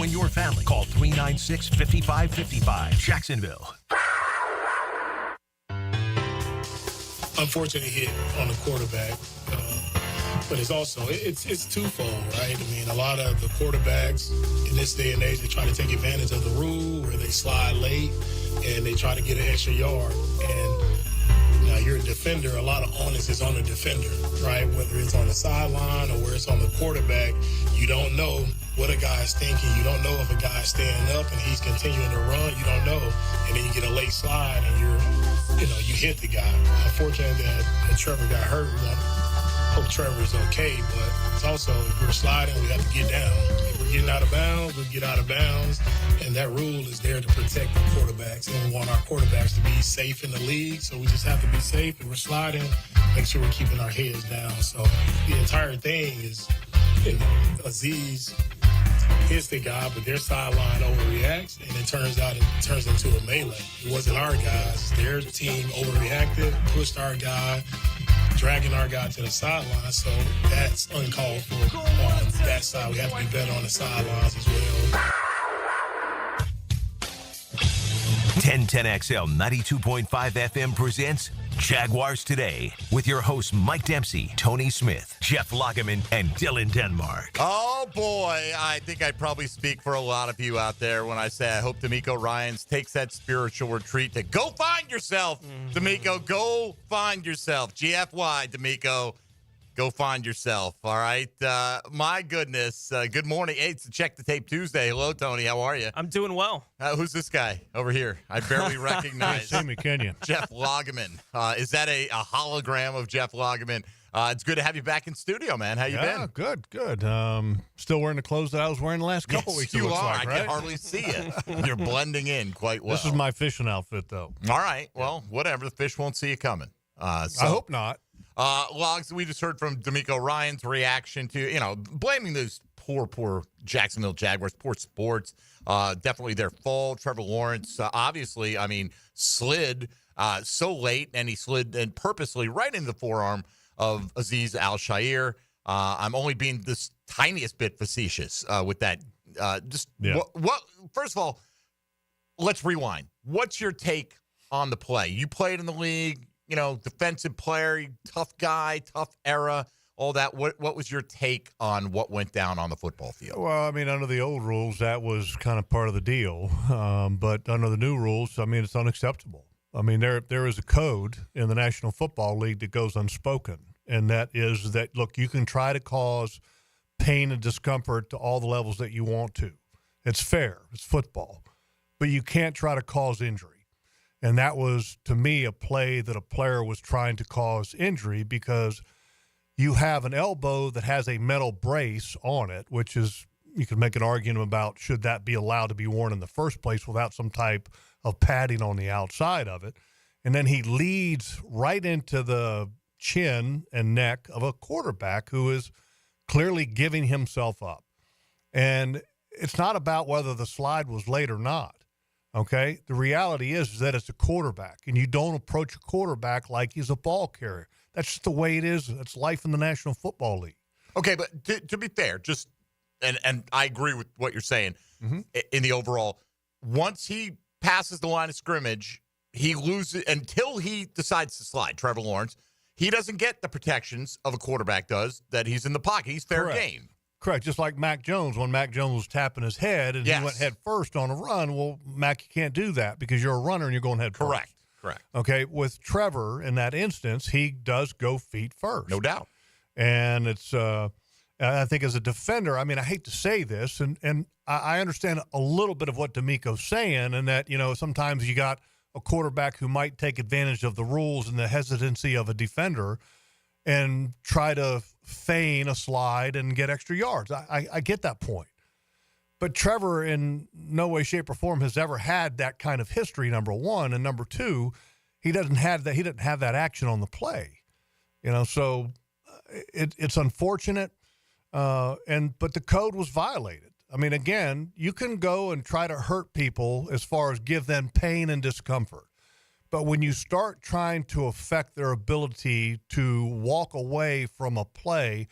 you and your family. Call 396-5555. Jacksonville. Unfortunate hit on the quarterback. But it's also, it's twofold, right? I mean, a lot of the quarterbacks in this day and age, they try to take advantage of the rule where they slide late and they try to get an extra yard. And now you're a defender, a lot of onus is on the defender, right? Whether it's on the sideline or where it's on the quarterback, you don't know what a guy's thinking. You don't know if a guy's standing up and he's continuing to run. You don't know. And then you get a late slide and you hit the guy. Unfortunately that Trevor got hurt. Hope Trevor's okay, but it's also, if we're sliding, we have to get down. If we're getting out of bounds, we'll get out of bounds. And that rule is there to protect the quarterbacks. And we want our quarterbacks to be safe in the league, so we just have to be safe. If we're sliding, make sure we're keeping our heads down. So the entire thing is, Aziz hits the guy, but their sideline overreacts, and it turns into a melee. It wasn't our guys. Their team overreacted, pushed our guy, dragging our guy to the sideline, so that's uncalled for on that side. We have to be better on the sidelines as well. 1010XL 92.5 FM presents Jaguars Today with your hosts Mike Dempsey, Tony Smith, Jeff Lageman, and Dylan Denmark. Oh, boy. I think I probably speak for a lot of you out there when I say I hope D'Amico Ryans takes that spiritual retreat to go find yourself, D'Amico. Go find yourself. GFY, D'Amico. Go find yourself, all right? My goodness. Good morning. Hey, it's Check the Tape Tuesday. Hello, Tony. How are you? I'm doing well. Who's this guy over here? I barely recognize. See me, can you? Jeff Lageman. Is that a hologram of Jeff Lageman? It's good to have you back in studio, man. How you been? Good. Still wearing the clothes that I was wearing the last couple weeks. You are. Like, I right? can hardly see it. You're blending in quite well. This is my fishing outfit, though. All right. Well, whatever. The fish won't see you coming. I hope not. Logs, we just heard from D'Amico Ryans' reaction to, blaming those poor Jacksonville Jaguars, poor sports. Definitely their fault. Trevor Lawrence, obviously, slid so late, and he slid and purposely right into the forearm of Aziz Al-Shaiir. I'm only being this tiniest bit facetious with that. What? First of all, let's rewind. What's your take on the play? You played in the league. Defensive player, tough guy, tough era, all that. What was your take on what went down on the football field? Well, under the old rules, that was kind of part of the deal. But under the new rules, it's unacceptable. There is a code in the National Football League that goes unspoken, and that is that, look, you can try to cause pain and discomfort to all the levels that you want to. It's fair. It's football. But you can't try to cause injury. And that was, to me, a play that a player was trying to cause injury because you have an elbow that has a metal brace on it, which is, you could make an argument about should that be allowed to be worn in the first place without some type of padding on the outside of it. And then he leads right into the chin and neck of a quarterback who is clearly giving himself up. And it's not about whether the slide was late or not. Okay, the reality is that it's a quarterback, and you don't approach a quarterback like he's a ball carrier. That's just the way it is. That's life in the National Football League. Okay, but to be fair, and I agree with what you're saying in the overall. Once he passes the line of scrimmage, he loses until he decides to slide. Trevor Lawrence, he doesn't get the protections of a quarterback does that he's in the pocket. He's fair game. Correct, just like Mac Jones, when Mac Jones was tapping his head and he went head first on a run. Well, Mac, you can't do that because you're a runner and you're going head first. Correct. Okay, with Trevor, in that instance, he does go feet first. No doubt. And it's, I think as a defender, I hate to say this, and I understand a little bit of what D'Amico's saying, and that, sometimes you got a quarterback who might take advantage of the rules and the hesitancy of a defender and try to feign a slide and get extra yards. I get that point. But Trevor in no way, shape, or form has ever had that kind of history, number one. And number two, he didn't have that action on the play. So it's unfortunate. But the code was violated. Again, you can go and try to hurt people as far as give them pain and discomfort. But when you start trying to affect their ability to walk away from a play,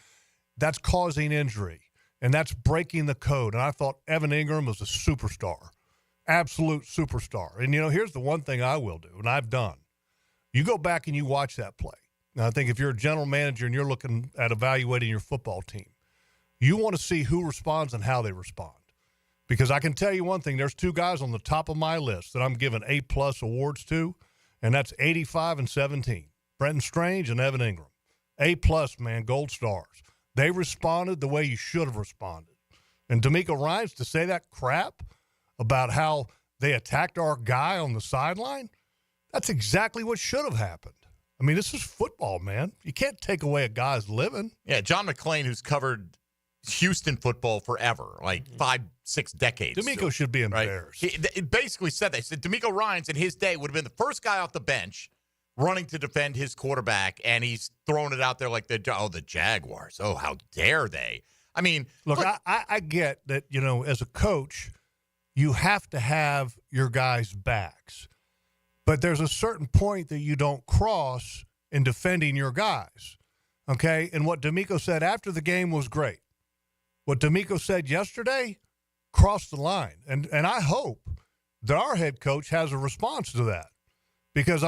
that's causing injury. and that's breaking the code. And I thought Evan Ingram was a superstar, absolute superstar. And, here's the one thing I will do, and I've done. You go back and you watch that play. Now, I think if you're a general manager and you're looking at evaluating your football team, you want to see who responds and how they respond. Because I can tell you one thing, there's two guys on the top of my list that I'm giving A-plus awards to, and that's 85 and 17. Brenton Strange and Evan Ingram. A-plus, man, gold stars. They responded the way you should have responded. And D'Amico Ryans, to say that crap about how they attacked our guy on the sideline, that's exactly what should have happened. I mean, this is football, man. You can't take away a guy's living. Yeah, John McClain, who's covered Houston football forever, like 5-6 decades. D'Amico should be embarrassed. Right? He basically said that. He said D'Amico Ryans in his day would have been the first guy off the bench running to defend his quarterback, and he's throwing it out there like the Jaguars. Oh, how dare they? I mean, look, I get that, as a coach, you have to have your guys' backs. But there's a certain point that you don't cross in defending your guys, okay? And what D'Amico said after the game was great. What D'Amico said yesterday crossed the line. And I hope that our head coach has a response to that. Because,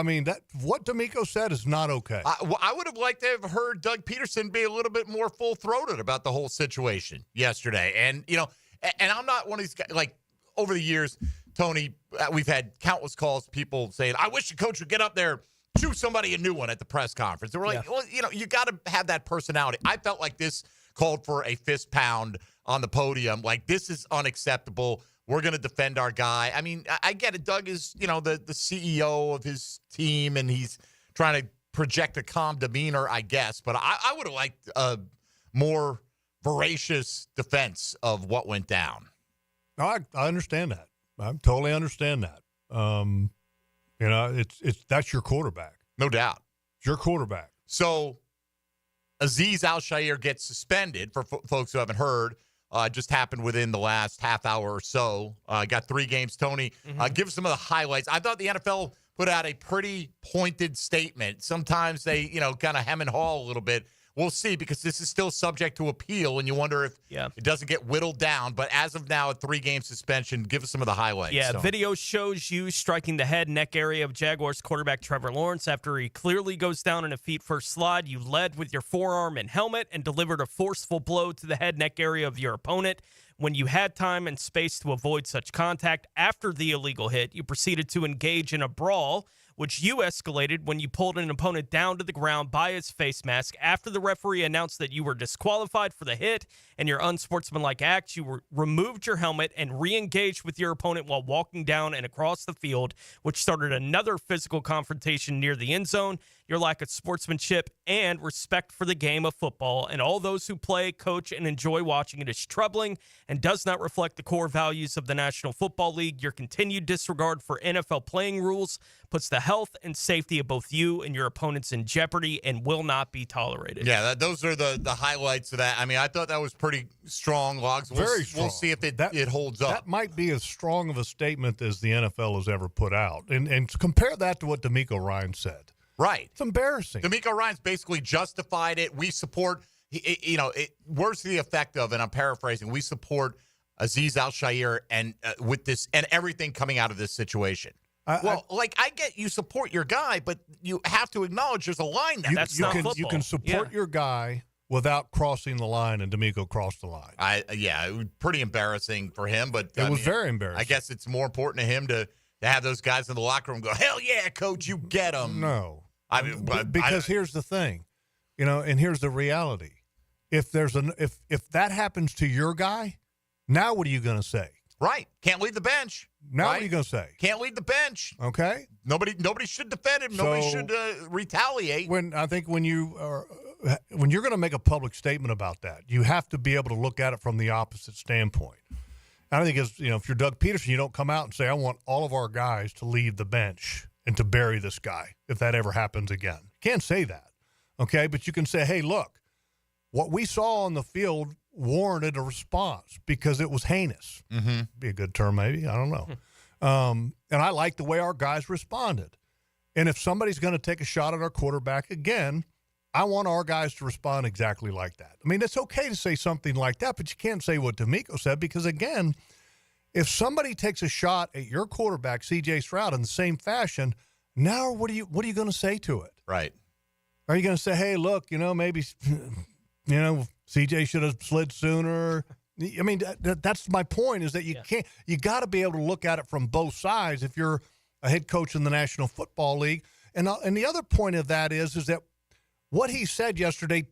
what D'Amico said is not okay. I would have liked to have heard Doug Peterson be a little bit more full-throated about the whole situation yesterday. And, and I'm not one of these guys, like, over the years, Tony, we've had countless calls, people saying, I wish the coach would get up there, shoot somebody a new one at the press conference. They were like, well, you got to have that personality. I felt like this called for a fist pound on the podium. Like, this is unacceptable. We're going to defend our guy. I mean, I get it. Doug is, the CEO of his team, and he's trying to project a calm demeanor, I guess. But I would have liked a more voracious defense of what went down. No, I understand that. I totally understand that. It's that's your quarterback. No doubt. It's your quarterback. So Aziz Al-Shaiir gets suspended, for folks who haven't heard. Just happened within the last half hour or so. Got 3 games. Tony, give us some of the highlights. I thought the NFL put out a pretty pointed statement. Sometimes they, kind of hem and haw a little bit. We'll see, because this is still subject to appeal, and you wonder if it doesn't get whittled down. But as of now, a 3-game suspension. Give us some of the highlights. Yeah, video shows you striking the head neck area of Jaguars quarterback Trevor Lawrence after he clearly goes down in a feet-first slide. You led with your forearm and helmet and delivered a forceful blow to the head neck area of your opponent. When you had time and space to avoid such contact after the illegal hit, you proceeded to engage in a brawl, which you escalated when you pulled an opponent down to the ground by his face mask. After the referee announced that you were disqualified for the hit and your unsportsmanlike act, you removed your helmet and re-engaged with your opponent while walking down and across the field, which started another physical confrontation near the end zone. Your lack of sportsmanship and respect for the game of football and all those who play, coach, and enjoy watching it is troubling and does not reflect the core values of the National Football League. Your continued disregard for NFL playing rules puts the health and safety of both you and your opponents in jeopardy and will not be tolerated. Yeah, those are the highlights of that. I mean, I thought that was pretty strong, Logs. Very strong. We'll see if it holds up. That might be as strong of a statement as the NFL has ever put out. And compare that to what D'Amico Ryans said. Right. It's embarrassing. D'Amico Ryans basically justified it. We support, words to the effect of, and I'm paraphrasing, we support Aziz Al-Shaiir and with this and everything coming out of this situation. I get you support your guy, but you have to acknowledge there's a line there. That's not football. You can support your guy without crossing the line, and D'Amico crossed the line. It was pretty embarrassing for him, but it was very embarrassing. I guess it's more important to him to have those guys in the locker room go, hell yeah, coach, you get them. No. Because here's the thing, and here's the reality. If that happens to your guy, now what are you going to say? Right. Can't leave the bench. Now right? what are you going to say? Can't leave the bench. Okay. Nobody should defend him. Nobody should retaliate. When you're going to make a public statement about that, you have to be able to look at it from the opposite standpoint. I think if you're Doug Peterson, you don't come out and say, I want all of our guys to leave the bench and to bury this guy if that ever happens again. Can't say that, okay? But you can say, hey, look, what we saw on the field warranted a response because it was heinous. Mm-hmm. Be a good term maybe. I don't know. And I like the way our guys responded. And if somebody's going to take a shot at our quarterback again, I want our guys to respond exactly like that. I mean, it's okay to say something like that, but you can't say what D'Amico said because, again, if somebody takes a shot at your quarterback, C.J. Stroud, in the same fashion, now what are you going to say to it? Right. Are you going to say, hey, look, maybe, C.J. should have slid sooner? I mean, that's my point is that you got to be able to look at it from both sides if you're a head coach in the National Football League. And the other point of that is that what he said yesterday,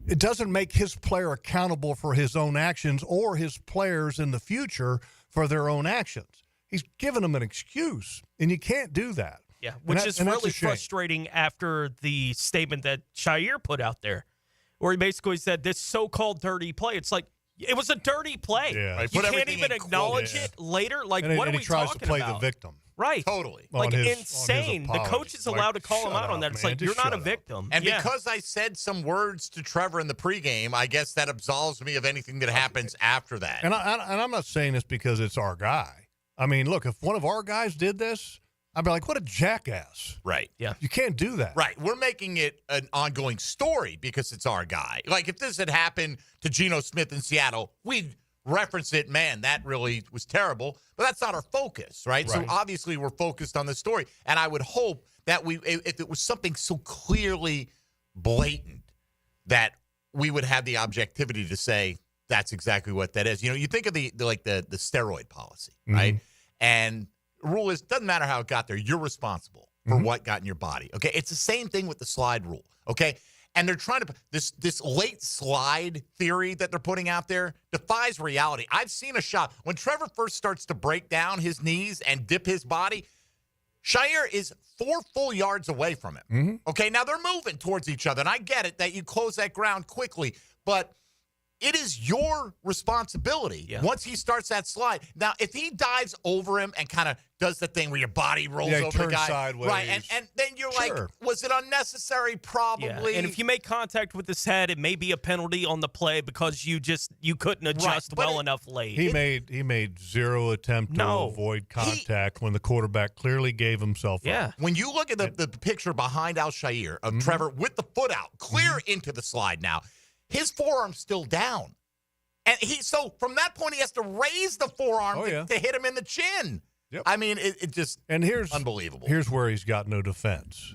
it doesn't make his player accountable for his own actions or his players in the future for their own actions. He's given them an excuse, and you can't do that. Yeah, which is really frustrating after the statement that Shaiir put out there, where he basically said this so-called dirty play. It's like, it was a dirty play. Yeah. Right. You can't even acknowledge it later? Like, what are we talking about? And he tries to play the victim. Right. Totally. Like, insane. The coach is allowed to call him out on that. It's like, you're not a victim. And because I said some words to Trevor in the pregame, I guess that absolves me of anything that happens after that. And I'm not saying this because it's our guy. I mean, look, if one of our guys did this, I'd be like, what a jackass. Right. Yeah. You can't do that. Right. We're making it an ongoing story because it's our guy. Like, if this had happened to Geno Smith in Seattle, we'd reference it. Man, that really was terrible. But that's not our focus, right? So obviously we're focused on the story. And I would hope that if it was something so clearly blatant, that we would have the objectivity to say that's exactly what that is. You think of the steroid policy, right? And the rule is, doesn't matter how it got there, you're responsible for what got in your body. Okay, it's the same thing with the slide rule. Okay, and they're trying to this late slide theory that they're putting out there defies reality. I've seen a shot when Trevor first starts to break down his knees and dip his body. Shaiir is 4 full yards away from him. Okay, now they're moving towards each other, and I get it that you close that ground quickly, but it is your responsibility once he starts that slide. Now, if he dives over him and kind of does the thing where your body rolls over the guy, sideways. right? And then you're like, was it unnecessary? Probably. Yeah. And if you make contact with his head, it may be a penalty on the play because you couldn't adjust enough late. He made zero attempt to avoid contact when the quarterback clearly gave himself up. When you look at the picture behind Al-Shaiir of Trevor with the foot out, clear into the slide now. His forearm's still down. And so from that point, he has to raise the forearm to hit him in the chin. Yep. I mean, it just unbelievable. Here's where he's got no defense.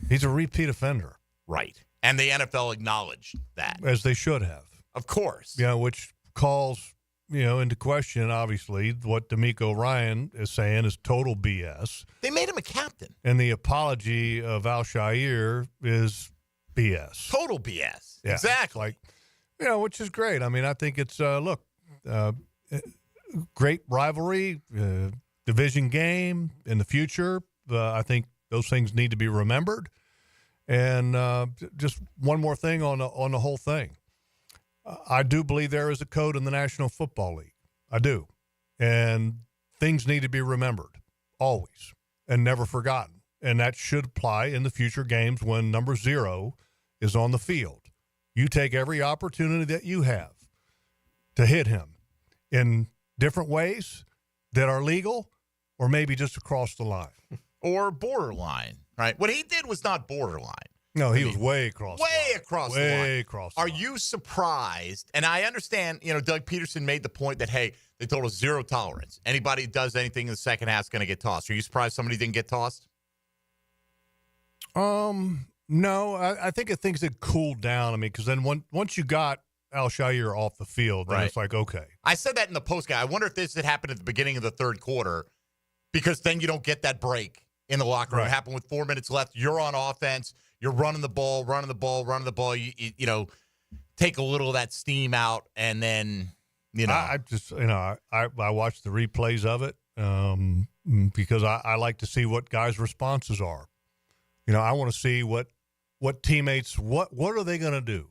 He's a repeat offender. Right. And the NFL acknowledged that. As they should have. Of course. Which calls, into question, obviously, what D'Amico Ryan is saying is total BS. They made him a captain. And the apology of Al-Shaiir is BS. Total BS. Yeah. Exactly. Which is great. I mean, I think it's, great rivalry, division game in the future. I think those things need to be remembered. And just one more thing on the whole thing. I do believe there is a code in the National Football League. I do. And things need to be remembered always and never forgotten. And that should apply in the future games when number 0 is on the field. You take every opportunity that you have to hit him in different ways that are legal or maybe just across the line. Or borderline, right? What he did was not borderline. No, he was way across the line. Way across the line. Way across the line. Are you surprised? And I understand, Doug Peterson made the point that, hey, they told us 0 tolerance. Anybody who does anything in the second half is going to get tossed. Are you surprised somebody didn't get tossed? No, I think things had cooled down. I mean, because then once you got Al-Shaiir off the field, then it's like, okay. I said that in the postgame. I wonder if this had happened at the beginning of the third quarter, because then you don't get that break in the locker room. It happened with 4 minutes left. You're on offense. You're running the ball. You take a little of that steam out, and then, I just, I watched the replays of it because I like to see what guys' responses are. I want to see what teammates, what are they going to do?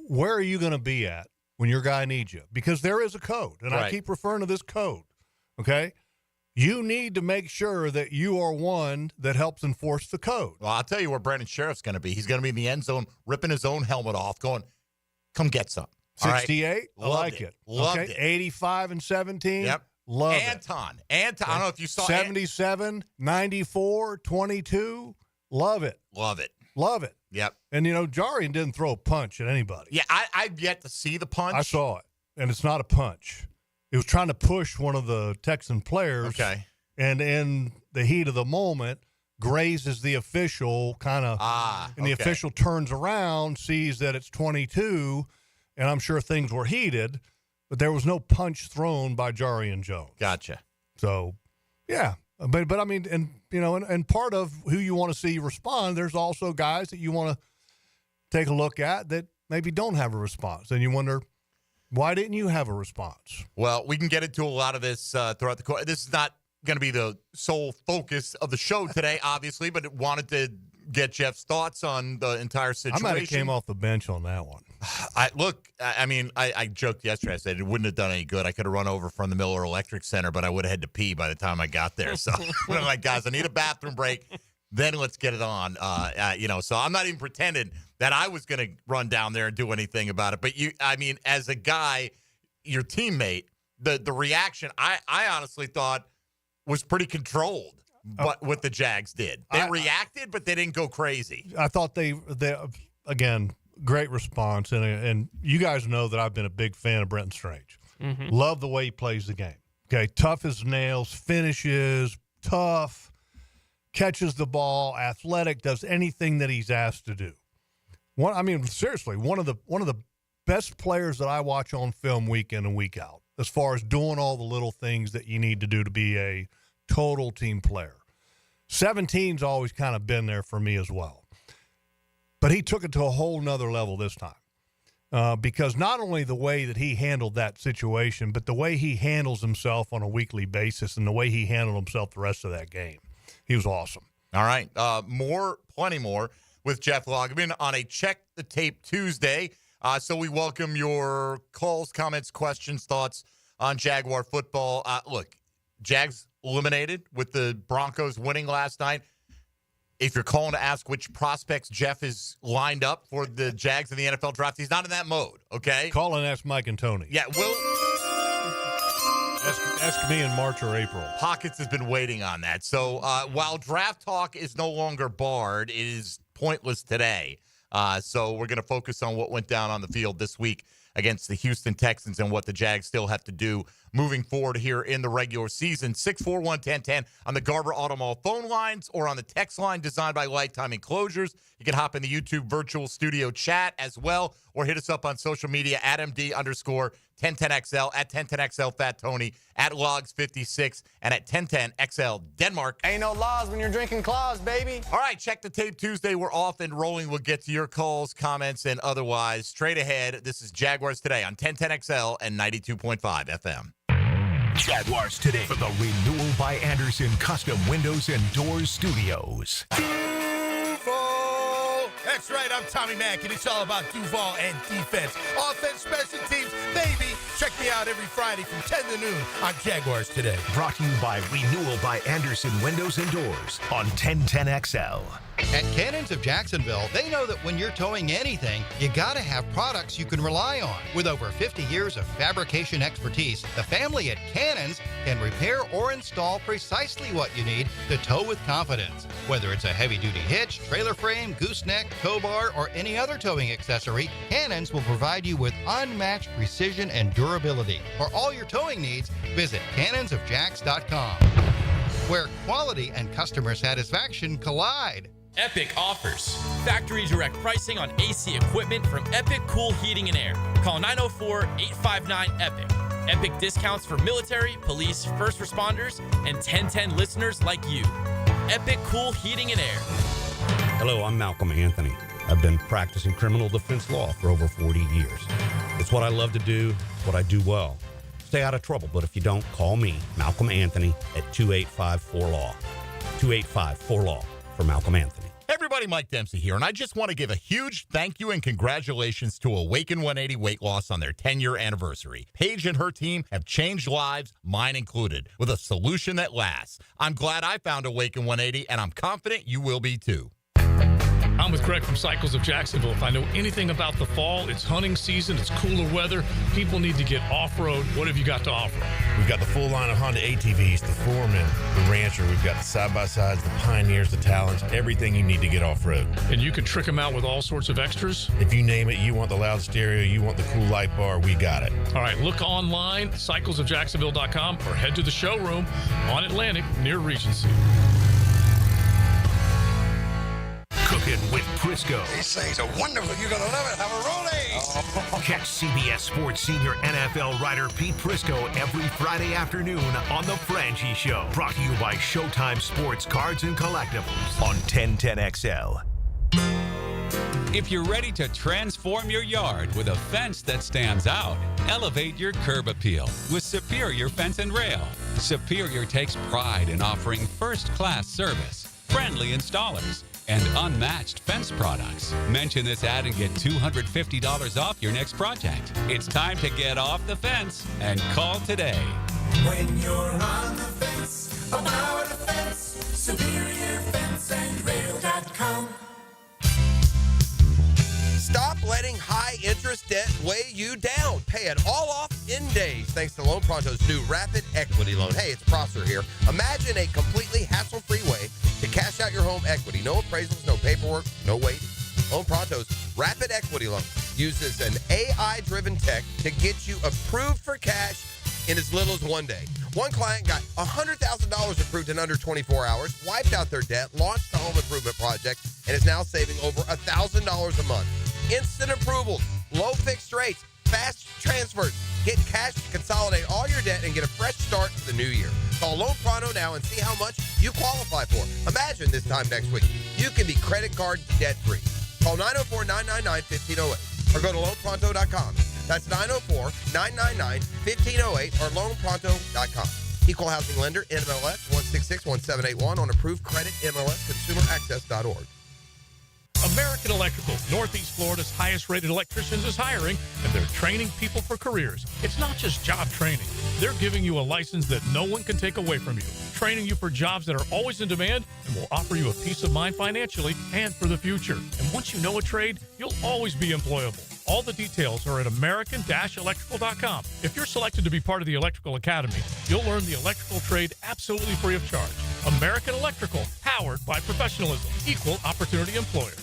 Where are you going to be at when your guy needs you? Because there is a code, and I keep referring to this code, okay? You need to make sure that you are one that helps enforce the code. Well, I'll tell you where Brandon Sheriff's going to be. He's going to be in the end zone, ripping his own helmet off, going, come get some. 68, I like it. Loved it. 85 and 17. Yep. Love Anton. I don't know if you saw 77, 94, 22. Love it. Love it. Love it. Yep. And, Jarian didn't throw a punch at anybody. Yeah, I've yet to see the punch. I saw it, and it's not a punch. It was trying to push one of the Texan players. Okay. And in the heat of the moment, grazes the official the official turns around, sees that it's 22, and I'm sure things were heated, but there was no punch thrown by Jarian Jones. Gotcha. So, yeah. But I mean, and part of who you want to see respond, there's also guys that you want to take a look at that maybe don't have a response. And you wonder, why didn't you have a response? Well, we can get into a lot of this throughout the course. This is not going to be the sole focus of the show today, obviously, but wanted to get Jeff's thoughts on the entire situation. I might have came off the bench on that one. I joked yesterday. I said it wouldn't have done any good. I could have run over from the Miller Electric Center, but I would have had to pee by the time I got there. So I'm like, guys, I need a bathroom break. Then let's get it on. So I'm not even pretending that I was going to run down there and do anything about it. But as a guy, your teammate, the reaction, I honestly thought was pretty controlled. But what the Jags did, they reacted, but they didn't go crazy. I thought they again, great response, and you guys know that I've been a big fan of Brenton Strange. Mm-hmm. Love the way he plays the game. Okay, tough as nails, finishes, tough, catches the ball, athletic, does anything that he's asked to do. Seriously, one of the best players that I watch on film week in and week out, as far as doing all the little things that you need to do to be a total team player. 17's always kind of been there for me as well. But he took it to a whole nother level this time. Because not only the way that he handled that situation, but the way he handles himself on a weekly basis and the way he handled himself the rest of that game. He was awesome. All right. Plenty more with Jeff Lageman on a Check the Tape Tuesday. So we welcome your calls, comments, questions, thoughts on Jaguar football. Look, Jags eliminated with the Broncos winning last night. If you're calling to ask which prospects Jeff is lined up for the Jags in the NFL draft, he's not in that mode, okay? Call and ask Mike and Tony. Yeah, Ask me in March or April. Pockets has been waiting on that. So while draft talk is no longer barred, it is pointless today. So we're going to focus on what went down on the field this week against the Houston Texans and what the Jags still have to do moving forward here in the regular season. 641-1010 on the Garber Auto Mall phone lines or on the text line designed by Lifetime Enclosures. You can hop in the YouTube virtual studio chat as well, or hit us up on social media at MD_1010XL, at 1010XL Fat Tony, at Logs56, and at 1010XL Denmark. Ain't no laws when you're drinking claws, baby. All right, Check the Tape Tuesday. We're off and rolling. We'll get to your calls, comments, and otherwise. Straight ahead, this is Jaguars Today on 1010XL and 92.5 FM. Jaguars Today for the Renewal by Anderson Custom Windows and Doors Studios. That's right, I'm Tommy Mack, and it's all about Duval and defense. Offense, special teams, baby. Check me out every Friday from 10 to noon on Jaguars Today. Brought to you by Renewal by Anderson Windows and Doors on 1010XL. At Cannons of Jacksonville, they know that when you're towing anything, you gotta have products you can rely on. With over 50 years of fabrication expertise, the family at Cannons can repair or install precisely what you need to tow with confidence. Whether it's a heavy-duty hitch, trailer frame, gooseneck, tow bar, or any other towing accessory, Cannons will provide you with unmatched precision and durability. For all your towing needs, visit cannonsofjacks.com, where quality and customer satisfaction collide. Epic offers. Factory direct pricing on AC equipment from Epic Cool Heating and Air. Call 904-859-EPIC. Epic discounts for military, police, first responders, and 1010 listeners like you. Epic Cool Heating and Air. Hello, I'm Malcolm Anthony. I've been practicing criminal defense law for over 40 years. It's what I love to do, what I do well. Stay out of trouble, but if you don't, call me, Malcolm Anthony, at 285-4LAW. 285-4LAW for Malcolm Anthony. Hey everybody, Mike Dempsey here, and I just want to give a huge thank you and congratulations to Awaken 180 Weight Loss on their 10-year anniversary. Paige and her team have changed lives, mine included, with a solution that lasts. I'm glad I found Awaken 180, and I'm confident you will be too. I'm with Craig from Cycles of Jacksonville. If I know anything about the fall, it's hunting season, it's cooler weather. People need to get off-road. What have you got to offer? We've got the full line of Honda ATVs, the Foreman, the Rancher. We've got the side-by-sides, the Pioneers, the Talons, everything you need to get off-road. And you can trick them out with all sorts of extras? If you name it, you want the loud stereo, you want the cool light bar, we got it. All right, look online, cyclesofjacksonville.com, or head to the showroom on Atlantic near Regency. Cooking with Prisco. These things are wonderful. You're going to love it. Have a rollie. Catch CBS Sports senior NFL writer Pete Prisco every Friday afternoon on The Franchi Show. Brought to you by Showtime Sports Cards and Collectibles on 1010XL. If you're ready to transform your yard with a fence that stands out, elevate your curb appeal with Superior Fence and Rail. Superior takes pride in offering first-class service, friendly installers, and unmatched fence products. Mention this ad and get $250 off your next project. It's time to get off the fence and call today. When you're on the fence, about the fence, SuperiorFenceandRail.com. Stop letting high-interest debt weigh you down. Pay it all off in days thanks to Loan Pronto's new Rapid Equity Loan. Hey, it's Prosser here. Imagine a completely hassle-free way to cash out your home equity. No appraisals, no paperwork, no waiting. Loan Pronto's Rapid Equity Loan uses an AI-driven tech to get you approved for cash in as little as one day. One client got $100,000 approved in under 24 hours, wiped out their debt, launched a home improvement project, and is now saving over $1,000 a month. Instant approvals, low fixed rates, fast transfers. Get cash to consolidate all your debt and get a fresh start to the new year. Call Loan Pronto now and see how much you qualify for. Imagine this time next week, you can be credit card debt-free. Call 904-999-1508 or go to loanpronto.com. That's 904-999-1508 or loanpronto.com. Equal housing lender, NMLS 1661781 on approved credit, MLS, consumeraccess.org. American Electrical, Northeast Florida's highest-rated electricians, is hiring, and they're training people for careers. It's not just job training. They're giving you a license that no one can take away from you, training you for jobs that are always in demand and will offer you a peace of mind financially and for the future. And once you know a trade, you'll always be employable. All the details are at American-Electrical.com. If you're selected to be part of the Electrical Academy, you'll learn the electrical trade absolutely free of charge. American Electrical, powered by professionalism, equal opportunity employer.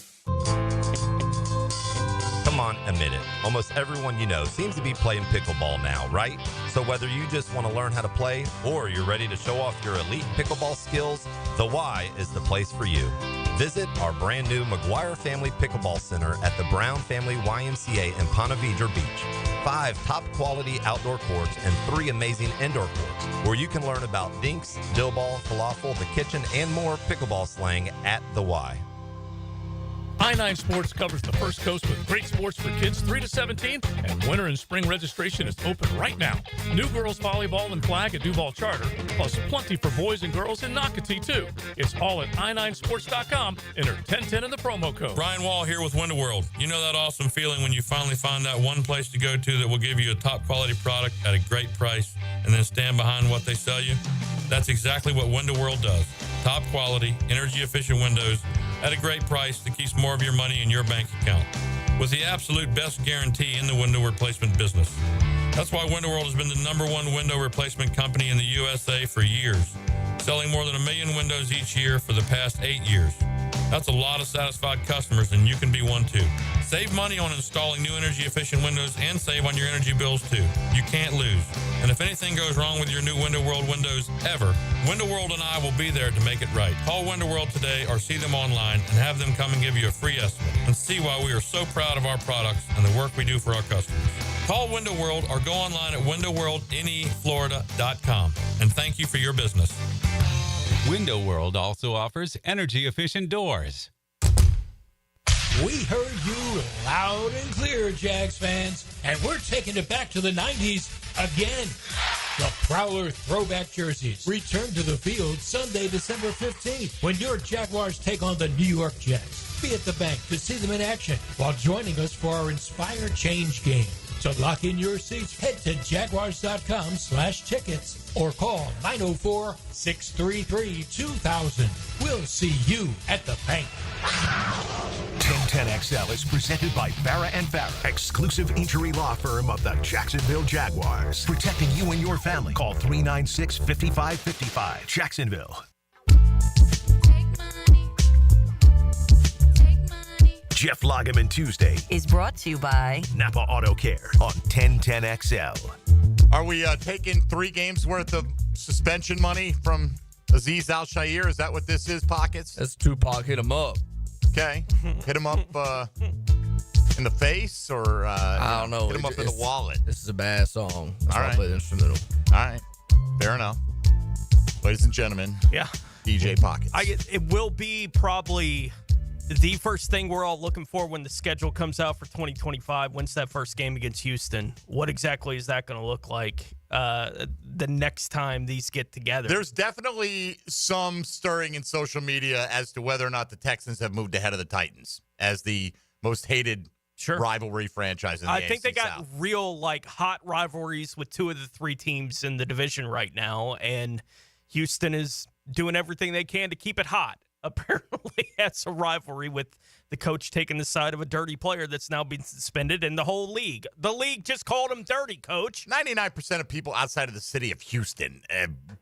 Come on, admit it. Almost everyone you know seems to be playing pickleball now, right? So whether you just want to learn how to play or you're ready to show off your elite pickleball skills, the Y is the place for you. Visit our brand new McGuire Family Pickleball Center at the Brown Family YMCA in Ponte Vedra Beach. 5 top quality outdoor courts and 3 amazing indoor courts where you can learn about dinks, dill ball, falafel, the kitchen, and more pickleball slang at the Y. I-9 Sports covers the First Coast with great sports for kids 3 to 17, and winter and spring registration is open right now. New girls volleyball and flag at Duval Charter, plus plenty for boys and girls in Nocatee, too. It's all at i9sports.com. Enter 1010 in the promo code. Brian Wall here with Window World. You know that awesome feeling when you finally find that one place to go to that will give you a top quality product at a great price and then stand behind what they sell you? That's exactly what Window World does. Top quality, energy efficient windows at a great price that keeps more of your money in your bank account, with the absolute best guarantee in the window replacement business. That's why Window World has been the #1 window replacement company in the USA for years, selling more than 1 million windows each year for the past 8 years. That's a lot of satisfied customers, and you can be one too. Save money on installing new energy-efficient windows and save on your energy bills too. You can't lose. And if anything goes wrong with your new Window World windows ever, Window World and I will be there to make it right. Call Window World today or see them online and have them come and give you a free estimate and see why we are so proud of our products and the work we do for our customers. Call Window World or go online at windowworldneflorida.com. And thank you for your business. Window World also offers energy-efficient doors. We heard you loud and clear, Jags fans, and we're taking it back to the 90s again. The Prowler throwback jerseys return to the field Sunday, December 15th, when your Jaguars take on the New York Jets. Be at the bank to see them in action while joining us for our Inspire Change game. To lock in your seats, head to jaguars.com/tickets or call 904-633-2000. We'll see you at the bank. 1010XL is presented by Farah and Farah, exclusive injury law firm of the Jacksonville Jaguars. Protecting you and your family. Call 396-5555. Jacksonville. Jeff Lageman Tuesday is brought to you by Napa Auto Care on 1010XL. Are we taking 3 games worth of suspension money from Aziz Al-Shaiir? Is that what this is, Pockets? That's Tupac. Hit him up. Okay. Hit him up in the face or I don't know. Hit him up in the wallet. This is a bad song. That's All why right. I played the instrumental. All right. Fair enough. Ladies and gentlemen. Yeah. DJ Pockets. It will be probably the first thing we're all looking for when the schedule comes out for 2025. When's that first game against Houston? What exactly is that going to look like the next time these get together? There's definitely some stirring in social media as to whether or not the Texans have moved ahead of the Titans as the most hated rivalry franchise in the I think they AFC got South. real hot rivalries with 2 of the 3 teams in the division right now, and Houston is doing everything they can to keep it hot. Apparently has a rivalry with the coach taking the side of a dirty player that's now been suspended in the whole league. The league just called him dirty, Coach. 99% of people outside of the city of Houston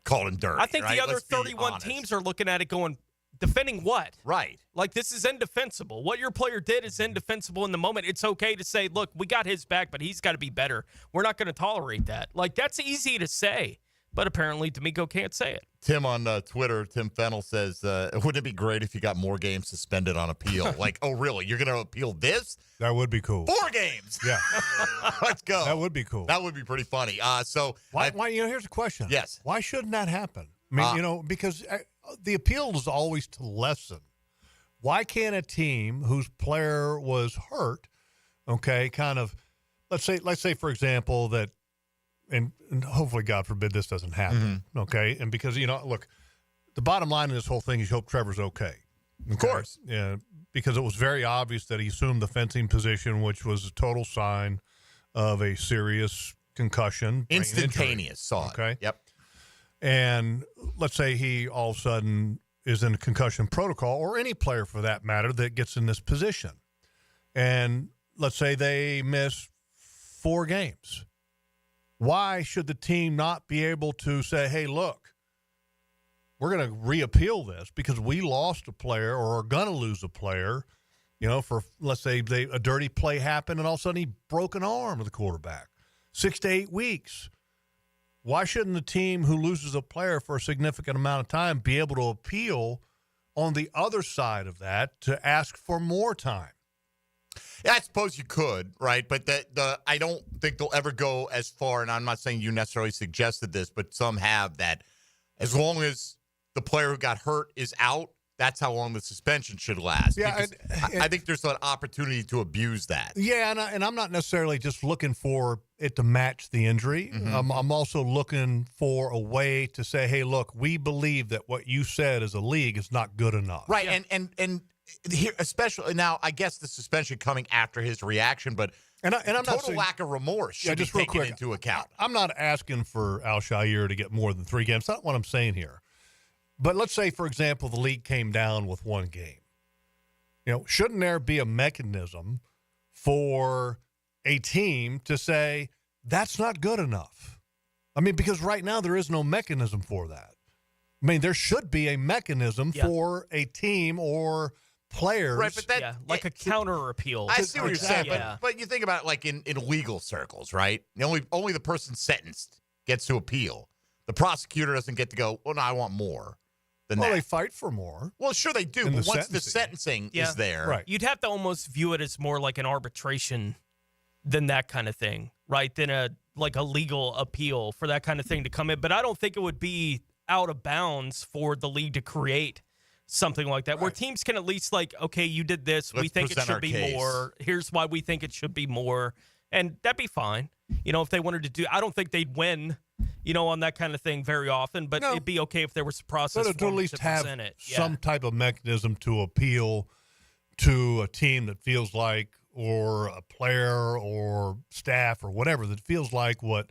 called him dirty. I think right? the other Let's be 31 honest. teams are looking at it going, defending what? Right. Like, this is indefensible. What your player did is indefensible in the moment. It's okay to say, look, we got his back, but he's got to be better. We're not going to tolerate that. Like, that's easy to say, but apparently D'Amico can't say it. Tim on Twitter, Tim Fennell says, wouldn't it be great if you got more games suspended on appeal? Like, oh, really? You're going to appeal this? That would be cool. 4 games. Yeah. Let's go. That would be cool. That would be pretty funny. Why, here's a question. Yes. Why shouldn't that happen? I mean, because the appeal is always to lessen. Why can't a team whose player was hurt, okay, kind of, let's say for example that, and hopefully, God forbid, this doesn't happen, okay? And because, look, the bottom line of this whole thing is you hope Trevor's okay. Of course. Yeah, because it was very obvious that he assumed the fencing position, which was a total sign of a serious concussion. brain Instantaneous, saw injury, it. okay? Yep. And let's say he all of a sudden is in a concussion protocol, or any player for that matter that gets in this position. And let's say they miss 4 games. Why should the team not be able to say, hey, look, we're going to reappeal this because we lost a player or are going to lose a player, for, let's say, a dirty play happened and all of a sudden he broke an arm of the quarterback. 6 to 8 weeks. Why shouldn't the team who loses a player for a significant amount of time be able to appeal on the other side of that to ask for more time? Yeah, I suppose you could, right? But I don't think they'll ever go as far, and I'm not saying you necessarily suggested this, but some have, that as long as the player who got hurt is out, that's how long the suspension should last. Yeah, I think there's an opportunity to abuse that. Yeah, and I'm not necessarily just looking for it to match the injury. I'm also looking for a way to say, hey, look, we believe that what you said as a league is not good enough. Right, and here, especially now, I guess the suspension coming after his reaction, but I'm total not saying, lack of remorse should be just real taken quick, into account. I'm not asking for Al-Shaiir to get more than 3 games. That's not what I'm saying here. But let's say, for example, the league came down with 1 game. Shouldn't there be a mechanism for a team to say that's not good enough? I mean, because right now there is no mechanism for that. I mean, there should be a mechanism for a team or players. Right, but that like a counter appeal. I see what you're saying, Yeah. but you think about it like in legal circles, right? Only the person sentenced gets to appeal. The prosecutor doesn't get to go, well, no, I want more than that. Well, they fight for more. Well, sure they do, but once the sentencing is there. Right. You'd have to almost view it as more like an arbitration than that kind of thing, right? Than a legal appeal for that kind of thing to come in. But I don't think it would be out of bounds for the league to create something like that, where teams can at least okay, you did this. Let's we think it present should our be case. more. Here's why we think it should be more. And that'd be fine. If they wanted to do, I don't think they'd win on that kind of thing very often. But it'd be okay if there was a process to at least have present it. some type of mechanism to appeal to a team that feels like, or a player or staff or whatever, that feels like what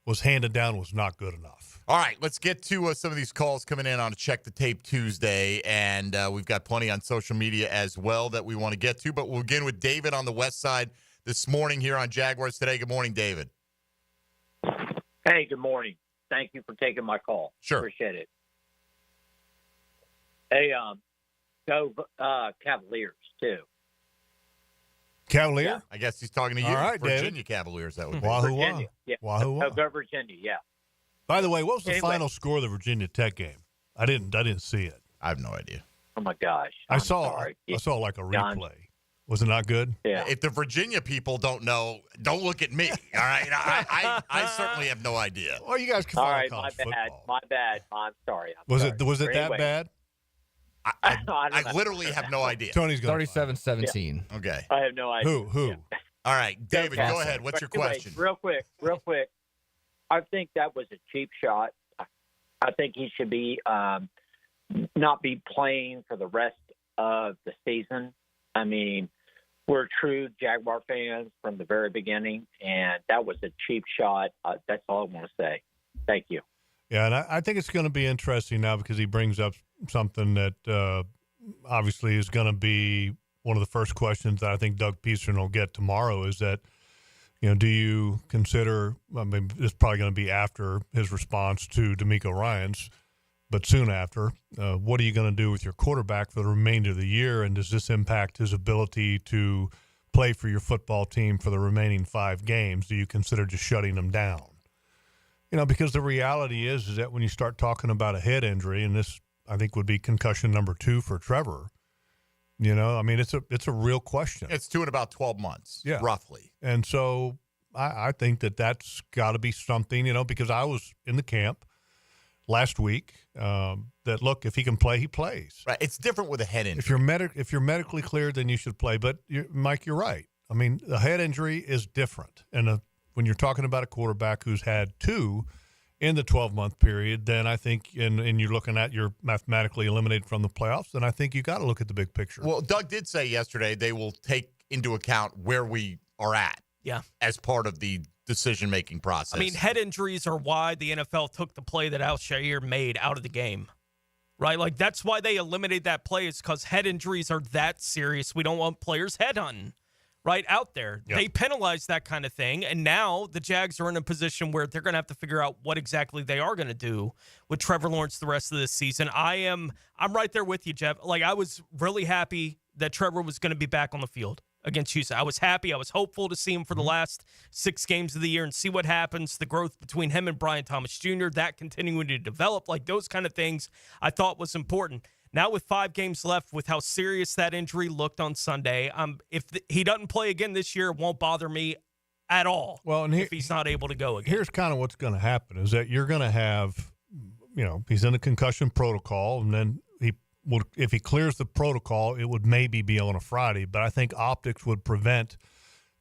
was handed down was not good enough. All right, let's get to some of these calls coming in on a Check the Tape Tuesday, and we've got plenty on social media as well that we want to get to, but we'll begin with David on the west side this morning here on Jaguars Today. Good morning, David. Hey, good morning. Thank you for taking my call. Sure. Appreciate it. Hey, go Cavaliers, too. Cavalier? Yeah. I guess he's talking to you. All right, Virginia David. Cavaliers, that would be. Wahoo, Virginia. Yeah. Wahoo, Oh, go Virginia, yeah. By the way, what was the Anyway. final score of the Virginia Tech game? I didn't see it. I have no idea. Oh, my gosh. I I'm saw sorry. like a Yeah, I'm- replay. Was it not good? Yeah. If the Virginia people don't know, don't look at me. All right, I certainly have no idea. Well, you guys can All follow right, college my bad. football. My bad. I'm sorry. Was sorry. it that Anyway. bad? I don't I know. literally have no idea. Tony's going 37-17. Okay. I have no idea. Who? All right, David, Okay. go ahead. What's your Anyway, question? Real quick. I think that was a cheap shot. I think he should be not be playing for the rest of the season. I mean, we're true Jaguar fans from the very beginning, and that was a cheap shot. That's all I want to say. Thank you. Yeah, and I think it's going to be interesting now because he brings up something that obviously is going to be one of the first questions that I think Doug Peterson will get tomorrow is that, do you consider, I mean, it's probably going to be after his response to D'Amico Ryans, but soon after, what are you going to do with your quarterback for the remainder of the year, and does this impact his ability to play for your football team for the remaining 5 games? Do you consider just shutting him down? Because the reality is that when you start talking about a head injury, and this I think would be concussion number 2 for Trevor, I mean, it's a real question. It's 2 in about 12 months, roughly. And so I think that's got to be something, because I was in the camp last week that, look, if he can play, he plays. Right. It's different with a head injury. If you're medically cleared, then you should play. But, Mike, you're right. I mean, a head injury is different. And when you're talking about a quarterback who's had 2 in the 12-month period, then I think, and you're looking at you're mathematically eliminated from the playoffs, then I think you got to look at the big picture. Well, Doug did say yesterday they will take into account where we are at as part of the decision-making process. I mean, head injuries are why the NFL took the play that Al-Shaiir made out of the game, right? Like, that's why they eliminated that play, is because head injuries are that serious. We don't want players headhunting right out there. Yep. They penalize that kind of thing, and now the Jags are in a position where they're going to have to figure out what exactly they are going to do with Trevor Lawrence the rest of this season. I'm right there with you, Jeff. Like, I was really happy that Trevor was going to be back on the field against Houston. I was happy. I was hopeful to see him for the last 6 games of the year and see what happens, the growth between him and Brian Thomas Jr., that continuing to develop, like those kind of things I thought was important. Now with 5 games left, with how serious that injury looked on Sunday, if he doesn't play again this year, it won't bother me at all. Well, and if he's not able to go again. Here's kind of what's going to happen is that you're going to have, he's in a concussion protocol, and then if he clears the protocol, it would maybe be on a Friday. But I think optics would prevent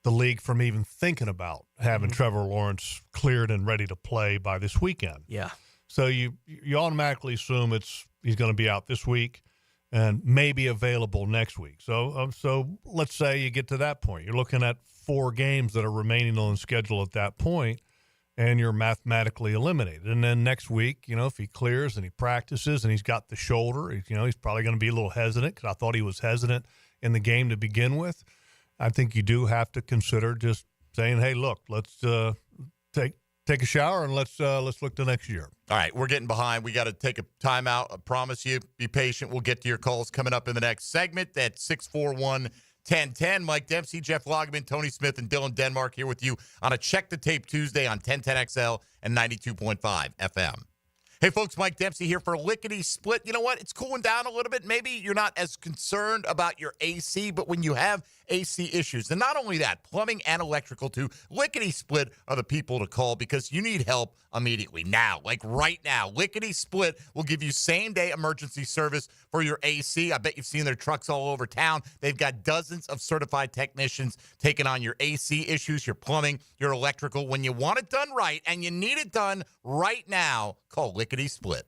the league from even thinking about having Trevor Lawrence cleared and ready to play by this weekend. Yeah. So you automatically assume he's going to be out this week and maybe available next week. So let's say you get to that point. You're looking at 4 games that are remaining on the schedule at that point, and you're mathematically eliminated. And then next week, if he clears and he practices and he's got the shoulder, he's probably going to be a little hesitant, because I thought he was hesitant in the game to begin with. I think you do have to consider just saying, hey, look, let's take a shower and let's look to next year. All right, we're getting behind. We got to take a timeout. I promise you. Be patient. We'll get to your calls coming up in the next segment at 641-1010. Mike Dempsey, Jeff Lageman, Tony Smith, and Dylan Denmark here with you on a Check the Tape Tuesday on 1010XL and 92.5 FM. Hey, folks, Mike Dempsey here for Lickety Split. You know what? It's cooling down a little bit. Maybe you're not as concerned about your AC, but when you have AC issues, and not only that, plumbing and electrical too, Lickety Split are the people to call because you need help immediately. Now, like right now, Lickety Split will give you same-day emergency service for your AC. I bet you've seen their trucks all over town. They've got dozens of certified technicians taking on your AC issues, your plumbing, your electrical. When you want it done right and you need it done right now, call Lickety Split.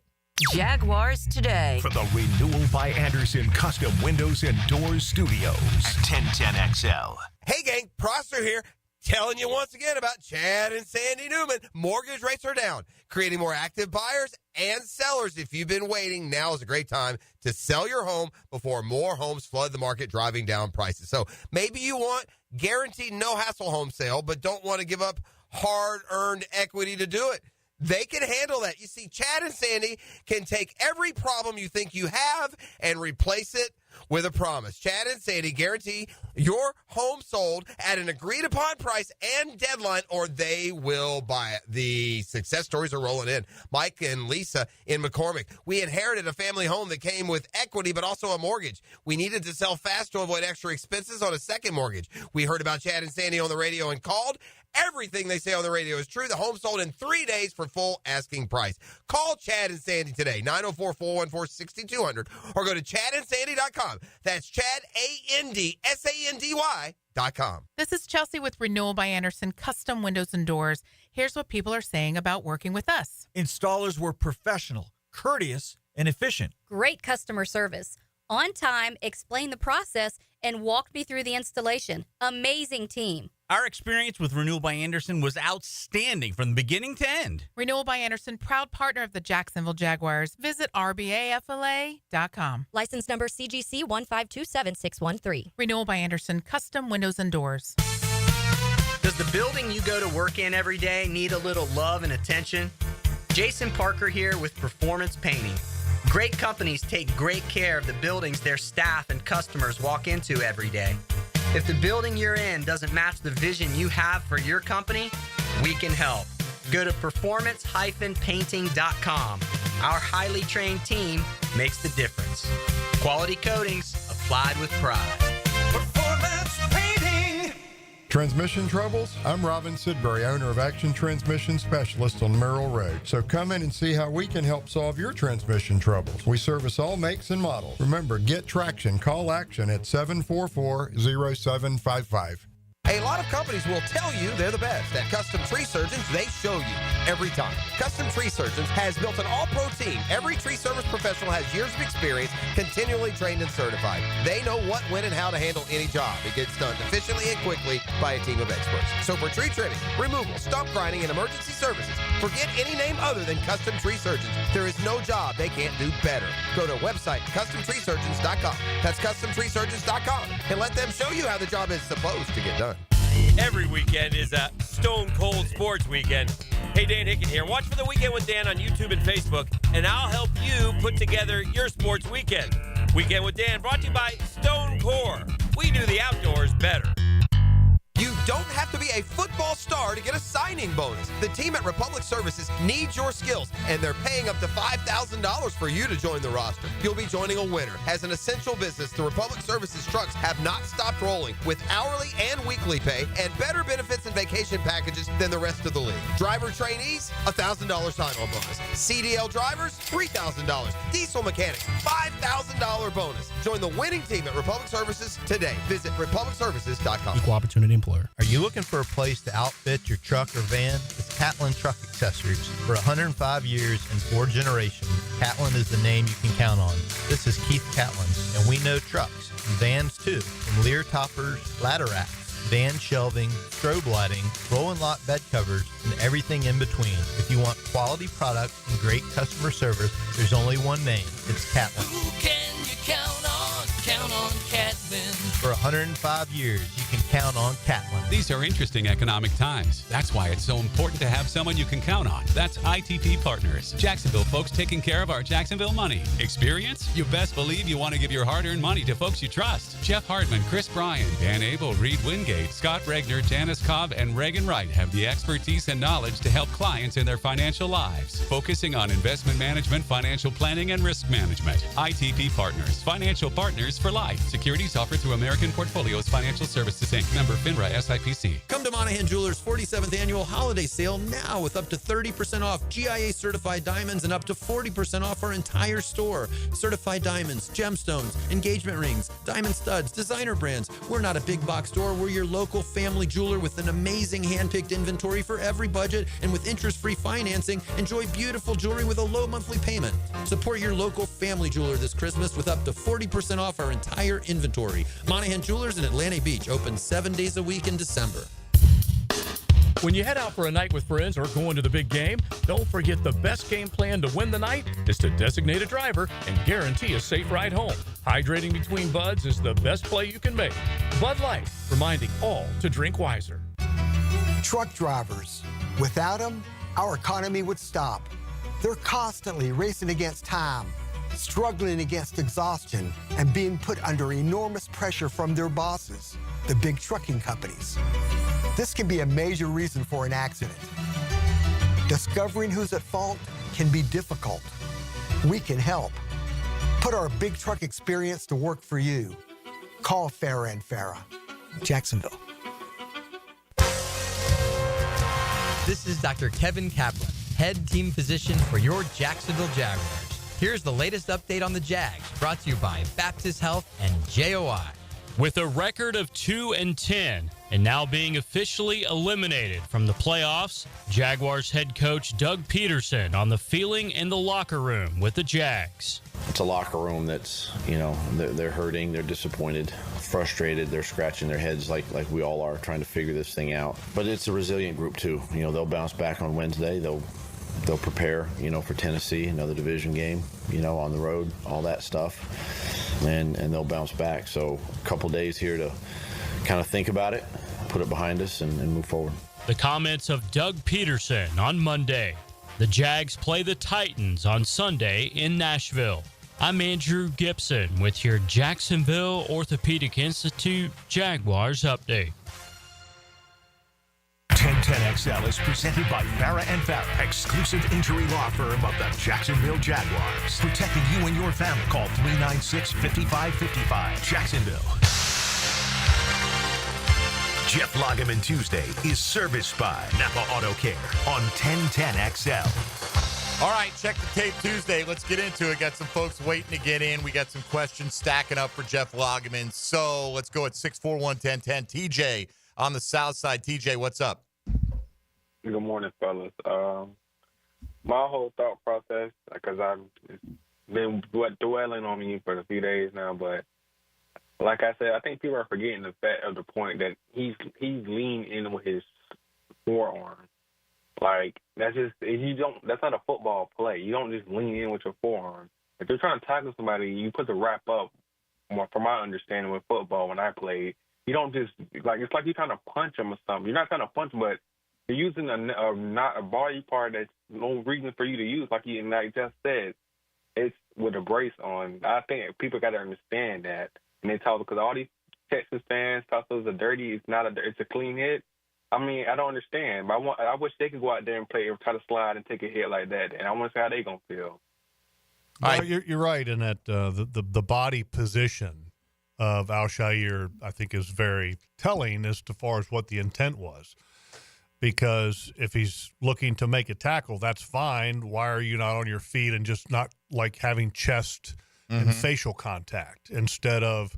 Jaguars Today. For the Renewal by Anderson Custom Windows and Doors Studios at 1010XL. Hey, gang, Prosser here. Telling you once again about Chad and Sandy Newman. Mortgage rates are down, creating more active buyers and sellers. If you've been waiting, now is a great time to sell your home before more homes flood the market, driving down prices. So maybe you want guaranteed no-hassle home sale, but don't want to give up hard-earned equity to do it. They can handle that. You see, Chad and Sandy can take every problem you think you have and replace it with a promise. Chad and Sandy guarantee your home sold at an agreed-upon price and deadline, or they will buy it. The success stories are rolling in. Mike and Lisa in McCormick. We inherited a family home that came with equity but also a mortgage. We needed to sell fast to avoid extra expenses on a second mortgage. We heard about Chad and Sandy on the radio and called. Everything they say on the radio is true. The home sold in 3 days for full asking price. Call Chad and Sandy today, 904-414-6200, or go to chadandsandy.com. That's ChadAndSandy.com. This is Chelsea with Renewal by Anderson Custom Windows and Doors. Here's what people are saying about working with us. Installers were professional, courteous, and efficient. Great customer service. On time, explained the process, and walked me through the installation. Amazing team. Our experience with Renewal by Anderson was outstanding from the beginning to end. Renewal by Anderson, proud partner of the Jacksonville Jaguars. Visit rbafla.com. License number CGC 1527613. Renewal by Anderson, custom windows and doors. Does the building you go to work in every day need a little love and attention? Jason Parker here with Performance Painting. Great companies take great care of the buildings their staff and customers walk into every day. If the building you're in doesn't match the vision you have for your company, we can help. Go to performance-painting.com. Our highly trained team makes the difference. Quality coatings applied with pride. Performance Painting. Transmission troubles? I'm Robin Sidbury, owner of Action Transmission Specialist on Merrill Road. So come in and see how we can help solve your transmission troubles. We service all makes and models. Remember, get traction. Call Action at 744-0755. A lot of companies will tell you they're the best. At Custom Tree Surgeons, they show you every time. Custom Tree Surgeons has built an all-pro team. Every tree service professional has years of experience, continually trained and certified. They know what, when, and how to handle any job. It gets done efficiently and quickly by a team of experts. So for tree trimming, removal, stump grinding, and emergency services, forget any name other than Custom Tree Surgeons. There is no job they can't do better. Go to website CustomTreeSurgeons.com. That's CustomTreeSurgeons.com, and let them show you how the job is supposed to get done. Every weekend is a Stone Cold Sports Weekend. Hey, Dan Hicken here. Watch for the Weekend with Dan on YouTube and Facebook, and I'll help you put together your sports weekend. Weekend with Dan brought to you by Stone Core. We do the outdoors better. You don't have to be a football star to get a signing bonus. The team at Republic Services needs your skills, and they're paying up to $5,000 for you to join the roster. You'll be joining a winner. As an essential business, the Republic Services trucks have not stopped rolling with hourly and weekly pay and better benefits and vacation packages than the rest of the league. Driver trainees, $1,000 sign-on bonus. CDL drivers, $3,000. Diesel mechanics, $5,000 bonus. Join the winning team at Republic Services today. Visit republicservices.com. Equal opportunity employer. Are you looking for a place to outfit your truck or van? It's Catlin Truck Accessories. For 105 years and 4 generations, Catlin is the name you can count on. This is Keith Catlin, and we know trucks and vans too. From Lear toppers, ladder racks, van shelving, strobe lighting, rolling lot bed covers, and everything in between. If you want quality products and great customer service, there's only one name. It's Catlin. Who can you count on? Count on Catlin. For 105 years, you can count on Catlin. These are interesting economic times. That's why it's so important to have someone you can count on. That's ITP Partners. Jacksonville folks taking care of our Jacksonville money. Experience? You best believe you want to give your hard-earned money to folks you trust. Jeff Hartman, Chris Bryan, Dan Abel, Reed Wingate, Scott Regner, Janice Cobb, and Reagan Wright have the expertise and knowledge to help clients in their financial lives, focusing on investment management, financial planning, and risk management. ITP Partners, financial partners for life. Securities offered through American Portfolios Financial Services, Inc. Member FINRA SIPC. Come to Monahan Jewelers' 47th annual holiday sale now with up to 30% off GIA certified diamonds and up to 40% off our entire store. Certified diamonds, gemstones, engagement rings, diamond studs, designer brands. We're not a big box store. We're your local family jeweler with an amazing hand-picked inventory for every budget, and with interest-free financing, enjoy beautiful jewelry with a low monthly payment. Support your local family jeweler this Christmas with up to 40% off our entire inventory. Monahan Jewelers in Atlantic Beach, open 7 days a week in December. When you head out for a night with friends or going to the big game, don't forget the best game plan to win the night is to designate a driver and guarantee a safe ride home. Hydrating between buds is the best play you can make. Bud Light, reminding all to drink wiser. Truck drivers. Without them, our economy would stop. They're constantly racing against time, struggling against exhaustion, and being put under enormous pressure from their bosses, the big trucking companies. This can be a major reason for an accident. Discovering who's at fault can be difficult. We can help. Put our big truck experience to work for you. Call Farah & Farah, Jacksonville. This is Dr. Kevin Kaplan, head team physician for your Jacksonville Jaguars. Here's the latest update on the Jags, brought to you by Baptist Health and JOI. With a record of 2-10 and now being officially eliminated from the playoffs, Jaguars head coach Doug Peterson on the feeling in the locker room with the Jags. It's a locker room that's, you know, they're hurting, they're disappointed, frustrated, they're scratching their heads like we all are, trying to figure this thing out. But it's a resilient group too. You know, they'll bounce back on Wednesday. They'll prepare, you know, for Tennessee, another division game, you know, on the road, all that stuff. And they'll bounce back. So a couple days here to kind of think about it, put it behind us, and move forward. The comments of Doug Peterson on Monday. The Jags play the Titans on Sunday in Nashville. I'm Andrew Gibson with your Jacksonville Orthopedic Institute Jaguars update. 1010XL is presented by Farah & Farah, exclusive injury law firm of the Jacksonville Jaguars. Protecting you and your family. Call 396-5555. Jacksonville. Jeff Lageman Tuesday is serviced by Napa Auto Care on 1010XL. All right, check the tape Tuesday. Let's get into it. Got some folks waiting to get in. We got some questions stacking up for Jeff Lageman. So let's go at 641-1010. TJ on the south side. TJ, what's up? Good morning, fellas. My whole thought process, because I've been dwelling on you for a few days now, but like I said, I think people are forgetting the fact of the point that he's leaned in with his forearm. Like, that's not a football play. You don't just lean in with your forearm. If you're trying to tackle somebody, you put the wrap up. From my understanding with football, when I played, you don't just, like, it's like you're trying to punch him or something. You're not trying to punch him, but you're using not a body part that's no reason for you to use. Like Jeff said, it's with a brace on. I think people got to understand that. And they talk, because all these Texas fans talk those are dirty. It's a clean hit. I mean, I don't understand. But I wish they could go out there and play or try to slide and take a hit like that. And I want to see how they going to feel. Well, you're right in that the body position of Al-Shaiir, I think, is very telling as far as what the intent was. Because if he's looking to make a tackle, that's fine. Why are you not on your feet and just not like having chest and facial contact instead of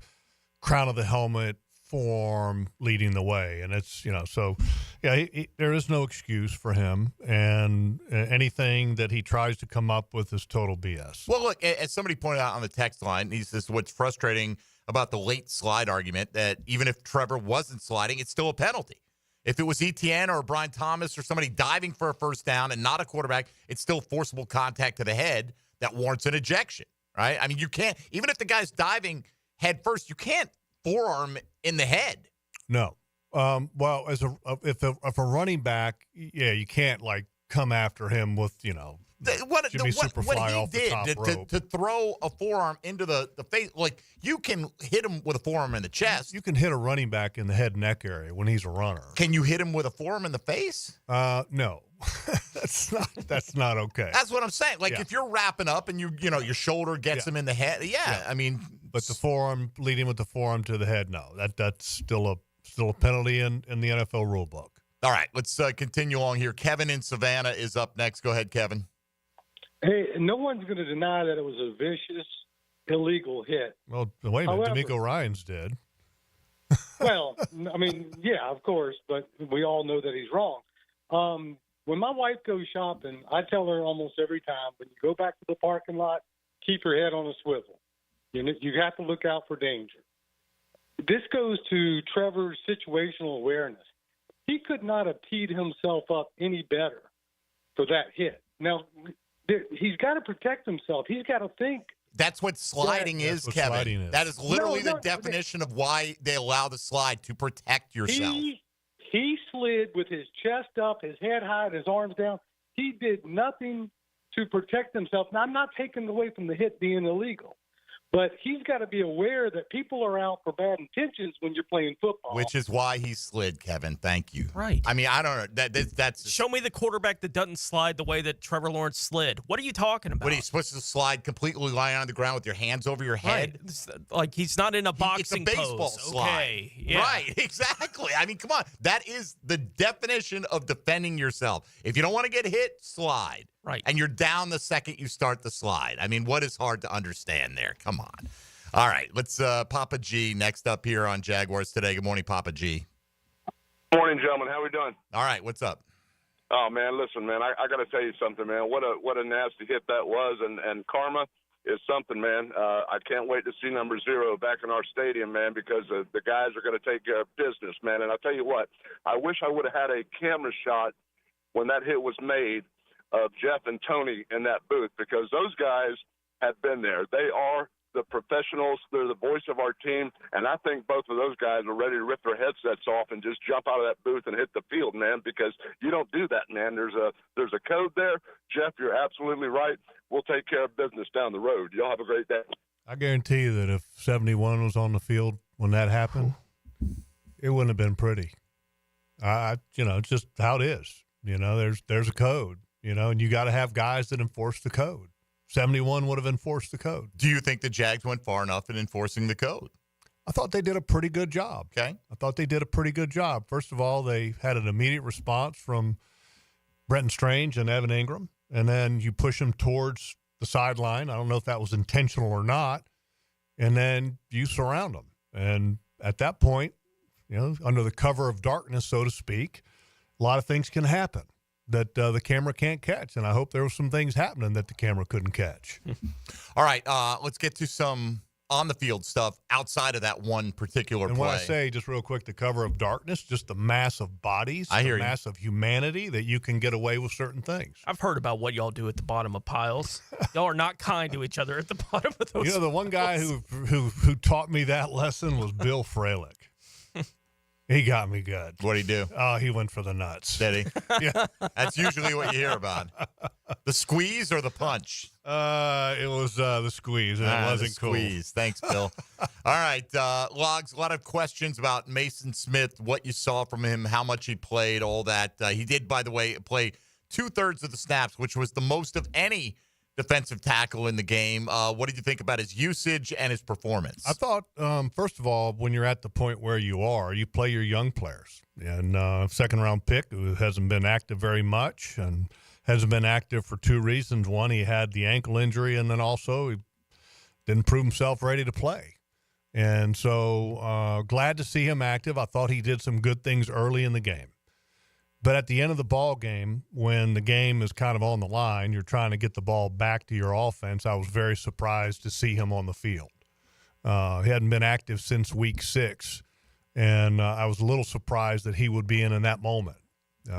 crown of the helmet, forearm leading the way? And it's, so yeah, there is no excuse for him. And anything that he tries to come up with is total BS. Well, look, as somebody pointed out on the text line, he says what's frustrating about the late slide argument, that even if Trevor wasn't sliding, it's still a penalty. If it was Etienne or Brian Thomas or somebody diving for a first down and not a quarterback, it's still forcible contact to the head that warrants an ejection, right? I mean, you can't, even if the guy's diving head first, you can't forearm in the head. No. Well, if a running back, yeah, you can't like come after him with What Jimmy Superfly he off the did top rope. to throw a forearm into the face, like you can hit him with a forearm in the chest. You can hit a running back in the head neck area when he's a runner. Can you hit him with a forearm in the face? No, that's not okay. That's what I'm saying. Like if you're wrapping up and your shoulder gets him in the head. Yeah, I mean, but the forearm leading with the forearm to the head, no, that's still a penalty in the NFL rule book. All right, let's continue on here. Kevin in Savannah is up next. Go ahead, Kevin. Hey, no one's going to deny that it was a vicious, illegal hit. Well, wait a minute. D'Amico Ryans did. Well, I mean, yeah, of course, but we all know that he's wrong. When my wife goes shopping, I tell her almost every time, when you go back to the parking lot, keep your head on a swivel. You have to look out for danger. This goes to Trevor's situational awareness. He could not have teed himself up any better for that hit. Now, he's got to protect himself. He's got to think. That's what sliding is, Kevin. Sliding is. That is literally the definition of why they allow the slide, to protect yourself. He slid with his chest up, his head high, and his arms down. He did nothing to protect himself. Now, I'm not taking away from the hit being illegal, but he's got to be aware that people are out for bad intentions when you're playing football. Which is why he slid, Kevin. Thank you. Right. I mean, I don't know. That's Show me the quarterback that doesn't slide the way that Trevor Lawrence slid. What are you talking about? What, are you supposed to slide completely lying on the ground with your hands over your head? Right. Like he's not in a boxing It's a baseball pose. slide. Okay. Yeah. Right, exactly. I mean, come on. That is the definition of defending yourself. If you don't want to get hit, slide. Right. And you're down the second you start the slide. I mean, what is hard to understand there? Come on. All right, let's Papa G next up here on Jaguars Today. Good morning, Papa G. Morning, gentlemen. How we doing? All right, what's up? Oh man, listen, man. I got to tell you something, man. What a nasty hit that was, and karma is something, man. I can't wait to see number 0 back in our stadium, man, because the guys are going to take care of business, man. And I'll tell you what, I wish I would have had a camera shot when that hit was made of Jeff and Tony in that booth, because those guys have been there. They are the professionals. They're the voice of our team, and I think both of those guys are ready to rip their headsets off and just jump out of that booth and hit the field, man, because you don't do that, man. There's a code there. Jeff, you're absolutely right. We'll take care of business down the road. Y'all have a great day. I guarantee you that if 71 was on the field when that happened, it wouldn't have been pretty. It's just how it is. There's a code, and you got to have guys that enforce the code. 71 would have enforced the code. Do you think the Jags went far enough in enforcing the code? I thought they did a pretty good job. Okay. I thought they did a pretty good job. First of all, they had an immediate response from Brenton Strange and Evan Ingram, and then you push them towards the sideline. I don't know if that was intentional or not, and then you surround them. And at that point, under the cover of darkness, so to speak, a lot of things can happen that the camera can't catch. And I hope there were some things happening that the camera couldn't catch. All right, let's get to some on-the-field stuff outside of that one particular and play. when I say, just real quick, the cover of darkness, just the mass of bodies, I hear the mass of humanity, that you can get away with certain things. I've heard about what y'all do at the bottom of piles. Y'all are not kind to each other at the bottom of those. The one guy who taught me that lesson was Bill Fralick. He got me good. What'd he do? Oh, he went for the nuts. Did he? Yeah. That's usually what you hear about. The squeeze or the punch? It was the squeeze, and it wasn't cool. Squeeze. Thanks, Bill. All right, Logs, a lot of questions about Mason Smith, what you saw from him, how much he played, all that. He did, by the way, play 2/3 of the snaps, which was the most of any defensive tackle in the game. What did you think about his usage and his performance? I thought, first of all, when you're at the point where you are, you play your young players. And second-round pick who hasn't been active very much and hasn't been active for 2 reasons. One, he had the ankle injury, and then also he didn't prove himself ready to play. And so glad to see him active. I thought he did some good things early in the game. But at the end of the ball game, when the game is kind of on the line, you're trying to get the ball back to your offense. I was very surprised to see him on the field. He hadn't been active since week 6, and I was a little surprised that he would be in that moment.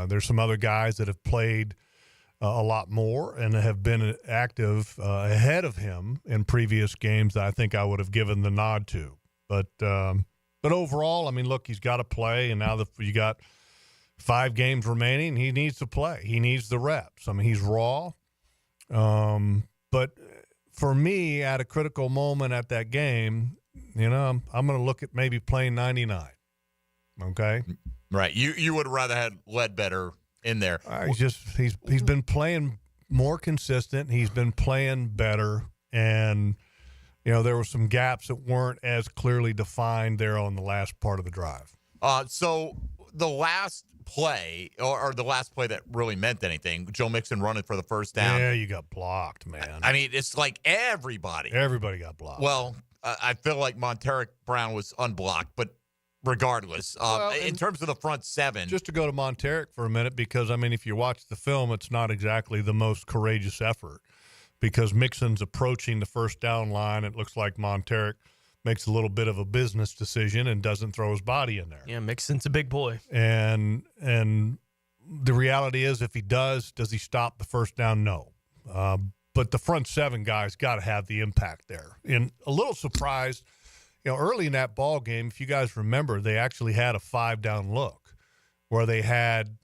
There's some other guys that have played a lot more and have been active ahead of him in previous games that I think I would have given the nod to. But But overall, I mean, look, he's got to play, and now that you got 5 games remaining, he needs to play. He needs the reps. I mean, he's raw. But for me, at a critical moment at that game, you know, I'm going to look at maybe playing 99. Okay? Right. You would rather have Ledbetter in there. He's been playing more consistent. He's been playing better, and you know there were some gaps that weren't as clearly defined there on the last part of the drive. So the last play, or the last play that really meant anything, Joe Mixon running for the first down. Yeah, you got blocked, man. I mean, it's like everybody got blocked. Well, I feel like Monteric Brown was unblocked, but regardless, in terms of the front 7. Just to go to Monteric for a minute, because, I mean, if you watch the film, it's not exactly the most courageous effort because Mixon's approaching the first down line. It looks like Monteric makes a little bit of a business decision and doesn't throw his body in there. Yeah, Mixon's a big boy. And the reality is, if he does he stop the first down? No. But the front 7 guys got to have the impact there. And a little surprised, you know, early in that ball game, if you guys remember, they actually had a 5-down look where they had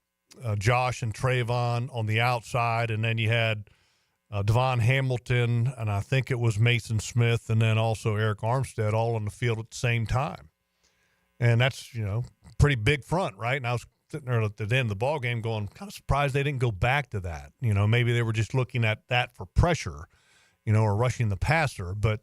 Josh and Trayvon on the outside, and then you had Devon Hamilton, and I think it was Mason Smith, and then also Eric Armstead all on the field at the same time. And that's, you know, pretty big front, right? And I was sitting there at the end of the ball game going, kind of surprised they didn't go back to that. You know, maybe they were just looking at that for pressure, you know, or rushing the passer. But,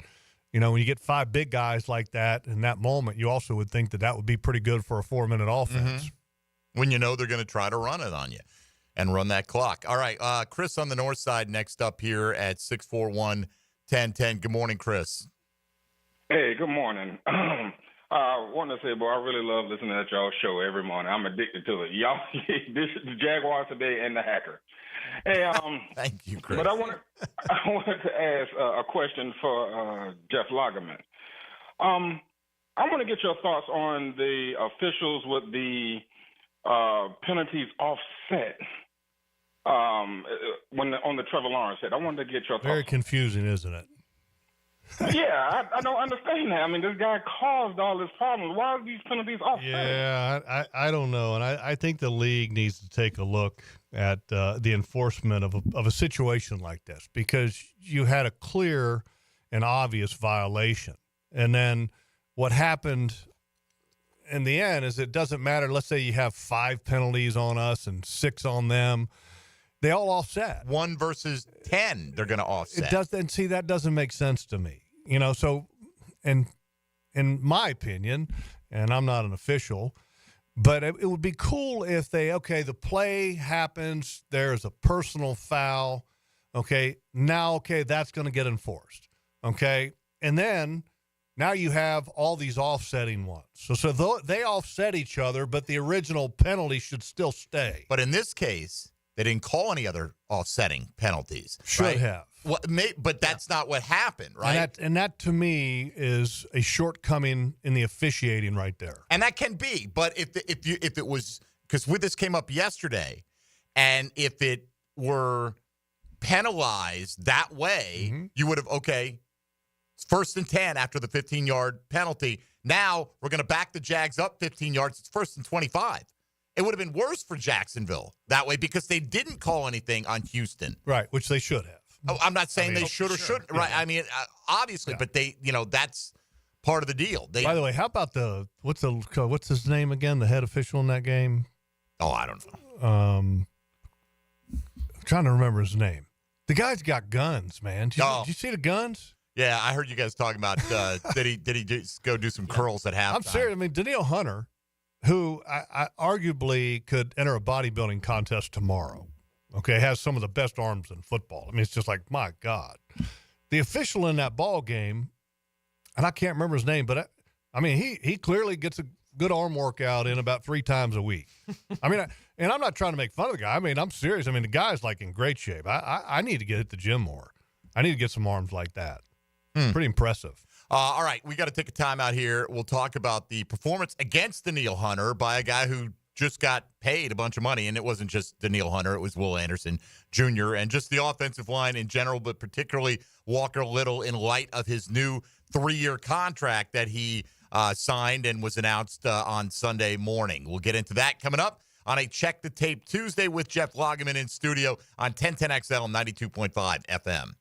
you know, when you get 5 big guys like that in that moment, you also would think that would be pretty good for a 4-minute offense. Mm-hmm. When you know they're going to try to run it on you and run that clock. All right, Chris on the north side next up here at 641-1010. Good morning, Chris. Hey, good morning. I want to say, boy, I really love listening to y'all show every morning. I'm addicted to it. Y'all, this is the Jaguars Today and the Hacker. Hey, thank you, Chris. But I wanted to ask a question for Jeff Lageman. I want to get your thoughts on the officials with the penalties offset when on the Trevor Lawrence hit. I wanted to get your thoughts. Very confusing, isn't it? Yeah, I don't understand that. I mean, this guy caused all this problems. Why are these penalties offset? Yeah, I don't know. And I think the league needs to take a look at the enforcement of a situation like this, because you had a clear and obvious violation. And then what happened in the end is it doesn't matter. Let's say you have 5 penalties on us and 6 on them. They all offset. 1 versus 10, they're going to offset. It does, and see, that doesn't make sense to me. You know, so, and in my opinion, and I'm not an official, but it would be cool if the play happens, there's a personal foul, that's going to get enforced, and then now you have all these offsetting ones. So they offset each other, but the original penalty should still stay. But in this case, they didn't call any other offsetting penalties. Should have. But that's not what happened, right? And that to me is a shortcoming in the officiating right there. And that can be, but if it was, because this came up yesterday, and if it were penalized that way, you would have, it's 1st and 10 after the 15-yard penalty. Now we're going to back the Jags up 15 yards. It's 1st and 25. It would have been worse for Jacksonville that way because they didn't call anything on Houston. Right, which they should have. Oh, I'm not saying they should or shouldn't. Right. I mean, obviously, but they, that's part of the deal. By the way, how about what's his name again? The head official in that game? Oh, I don't know. I'm trying to remember his name. The guy's got guns, man. Did you see the guns? Yeah, I heard you guys talking about did he go do some curls at halftime? I'm serious. I mean, Daniil Hunter, who I arguably could enter a bodybuilding contest tomorrow. Has some of the best arms in football. I mean, it's just like, my God. The official in that ball game, and I can't remember his name, but he clearly gets a good arm workout in about 3 times a week. I mean, and I'm not trying to make fun of the guy. I mean, I'm serious. I mean, the guy's like in great shape. I need to get at the gym more. I need to get some arms like that. Pretty impressive. All right, we got to take a time out here. We'll talk about the performance against Daniil Hunter by a guy who just got paid a bunch of money, and it wasn't just Daniil Hunter. It was Will Anderson Jr. and just the offensive line in general, but particularly Walker Little in light of his new 3-year contract that he signed and was announced on Sunday morning. We'll get into that coming up on a Check the Tape Tuesday with Jeff Lageman in studio on 1010XL 92.5 FM.